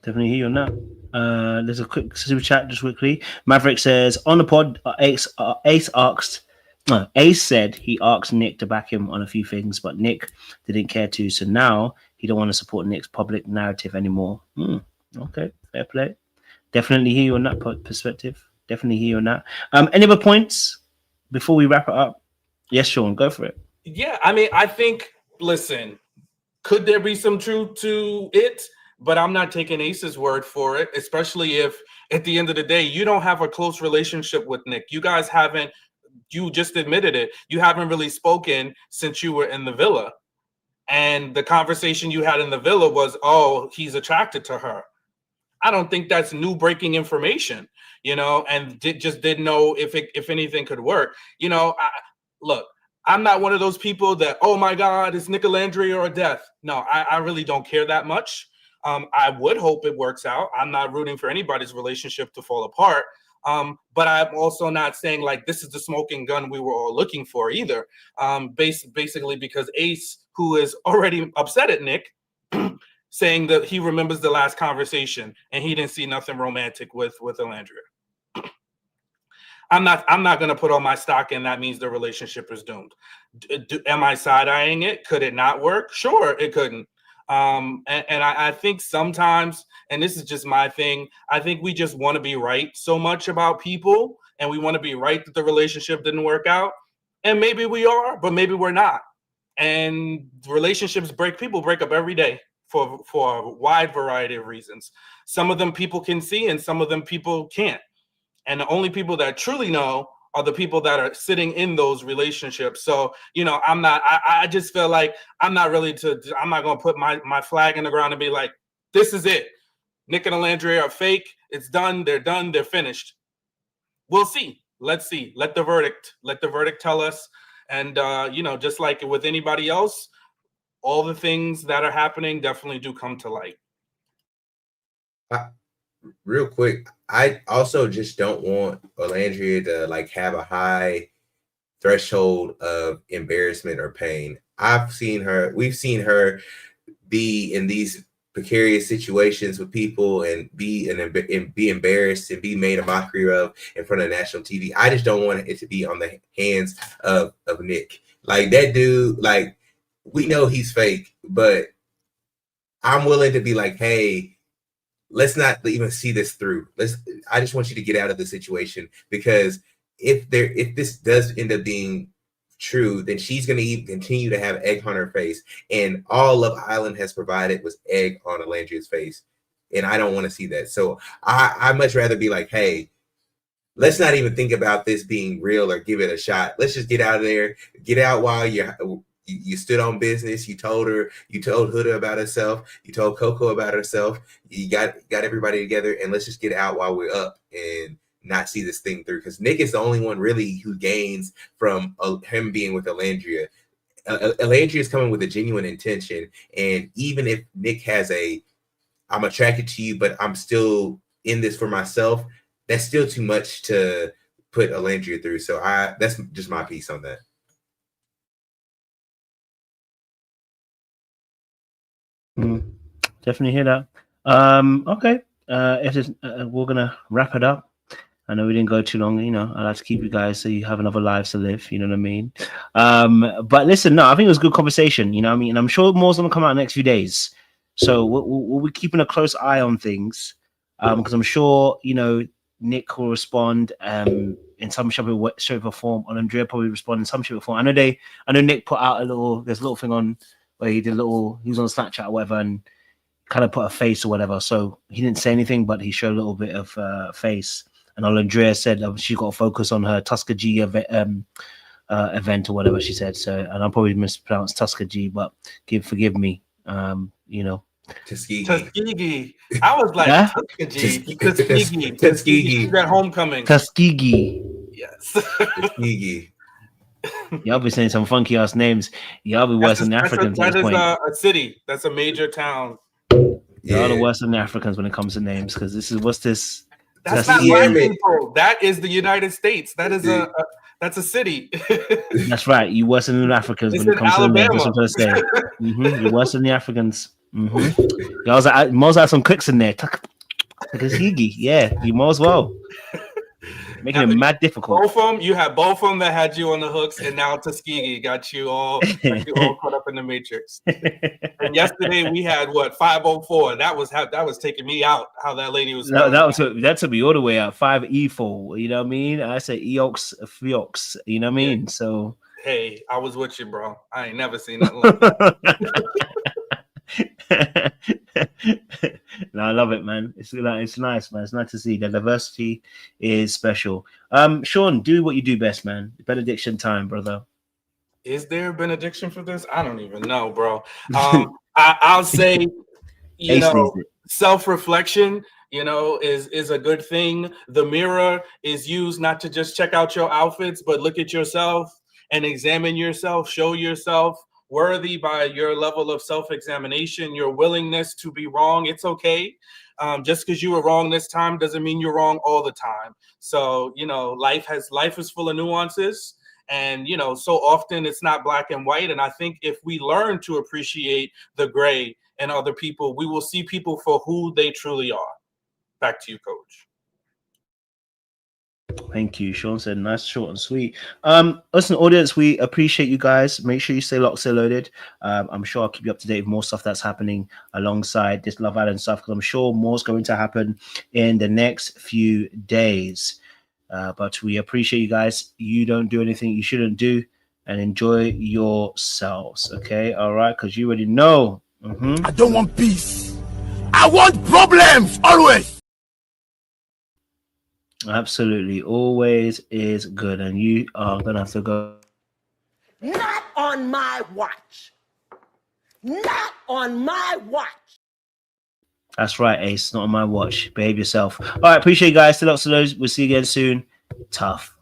Definitely hear you on that. There's a quick super chat just quickly. Maverick says on the pod, Ace said he asked Nick to back him on a few things, but Nick didn't care to, so now he don't want to support Nick's public narrative anymore. Okay, fair play. Definitely hear you on that perspective. Definitely hear you on that. Any other points before we wrap it up? Yes, Sean, go for it. Yeah, I mean, I think, listen, could there be some truth to it? But I'm not taking Ace's word for it, especially if at the end of the day, you don't have a close relationship with Nick. You guys haven't, you just admitted it. You haven't really spoken since you were in the villa. And the conversation you had in the villa was, oh, he's attracted to her. I don't think that's new breaking information, you know, and just didn't know if anything could work. You know, look, I'm not one of those people that, oh my God, it's Olandria or death. No, I really don't care that much. I would hope it works out. I'm not rooting for anybody's relationship to fall apart. But I'm also not saying like this is the smoking gun we were all looking for either. Basically because Ace, who is already upset at Nick, saying that he remembers the last conversation and he didn't see nothing romantic with Olandria. I'm not going to put all my stock in that means the relationship is doomed. Am I side-eyeing it? Could it not work? Sure, it couldn't. And I think sometimes, and this is just my thing, I think we just want to be right so much about people, and we want to be right that the relationship didn't work out. And maybe we are, but maybe we're not. And relationships people break up every day for a wide variety of reasons. Some of them people can see and some of them people can't. And the only people that truly know are the people that are sitting in those relationships. So, you know, I just feel like I'm not going to put my flag in the ground and be like, this is it. Nick and Olandria are fake. It's done. They're finished. We'll see. Let's see. Let the verdict tell us. And, you know, just like with anybody else, all the things that are happening definitely do come to light. Real quick, I also just don't want Olandria to like have a high threshold of embarrassment or pain. We've seen her be in these precarious situations with people and be embarrassed and be made a mockery of in front of national TV. I just don't want it to be on the hands of Nick. Like that dude, like we know he's fake, but I'm willing to be like, hey, let's not even see this through. I just want you to get out of the situation, because if this does end up being true, then she's going to continue to have egg on her face, and all Love Island has provided was egg on Olandria's face, and I don't want to see that. So I much rather be like, hey, let's not even think about this being real or give it a shot. Let's just get out of there. Get out while you stood on business. You told Huda about herself. You told Coco about herself. You got everybody together, and let's just get out while we're up and not see this thing through. Because Nick is the only one really who gains from him being with Olandria. Olandria is coming with a genuine intention, and even if Nick has I'm attracted to you, but I'm still in this for myself, that's still too much to put Olandria through. So that's just my piece on that. Definitely hear that. Okay. We're gonna wrap it up. I know we didn't go too long, you know. I like to keep you guys so you have another life to live, you know what I mean? But listen, no, I think it was a good conversation, you know what I mean? And I'm sure more's gonna come out in the next few days. So we'll be keeping a close eye on things. Because I'm sure, you know, Nick will respond in some shape or form. Olandria probably respond in some shape or form. I know Nick put out there's a little thing on where he was on Snapchat or whatever and kind of put a face or whatever. So he didn't say anything, but he showed a little bit of face. And Olandria said she's got to focus on her Tuskegee event or whatever she said. So, and I'll probably mispronounce Tuskegee, but forgive me. You know, Tuskegee. I was like, yeah? Tuskegee. Tuskegee. That homecoming. Tuskegee. Yes. Tuskegee. Y'all be saying some funky ass names. Y'all be worse than the Africans at this point. That is a city. That's a major town. Y'all are worse than the Africans when it comes to names, because what's this? That's not black people. That is the United States. That is that's a city. That's right. You worse than the Africans when it comes to the names. That's what I'm trying to say. You're worse than the Africans. Y'all must have some clicks in there. Tuskegee. Yeah, you might as well. Making it mad difficult. Both of them, you had both of them that had you on the hooks, and now Tuskegee got you all caught up in the matrix. And yesterday we had 504. That was taking me out. How that lady was. That took me all the way out. 5E4. You know what I mean? I said Eox Fiox. You know what I mean? So hey, I was with you, bro. I ain't never seen nothing like that. No, I love it, man. It's nice, man. It's nice to see the diversity is special. Sean, do what you do best, man. Benediction time, brother. Is there a benediction for this? I don't even know, bro. I'll say, self-reflection, is a good thing. The mirror is used not to just check out your outfits, but look at yourself and examine yourself, show yourself worthy by your level of self-examination, your willingness to be wrong. It's okay. Just because you were wrong this time doesn't mean you're wrong all the time. So, life is full of nuances, and, so often it's not black and white. And I think if we learn to appreciate the gray in other people, we will see people for who they truly are. Back to you, Coach. Thank you. Sean said nice, short and sweet. Listen, audience, we appreciate you guys. Make sure you stay locked, stay loaded. I'm sure I'll keep you up to date with more stuff that's happening alongside this Love Island stuff, because I'm sure more's going to happen in the next few days. But we appreciate you guys. You don't do anything you shouldn't do, and enjoy yourselves. Okay, all right, because you already know. I don't want peace. I want problems always. Absolutely, always is good, and you are gonna have to go. Not on my watch. Not on my watch. That's right, Ace. Not on my watch. Behave yourself. All right, appreciate you guys. Still lots of those. We'll see you again soon. Tough.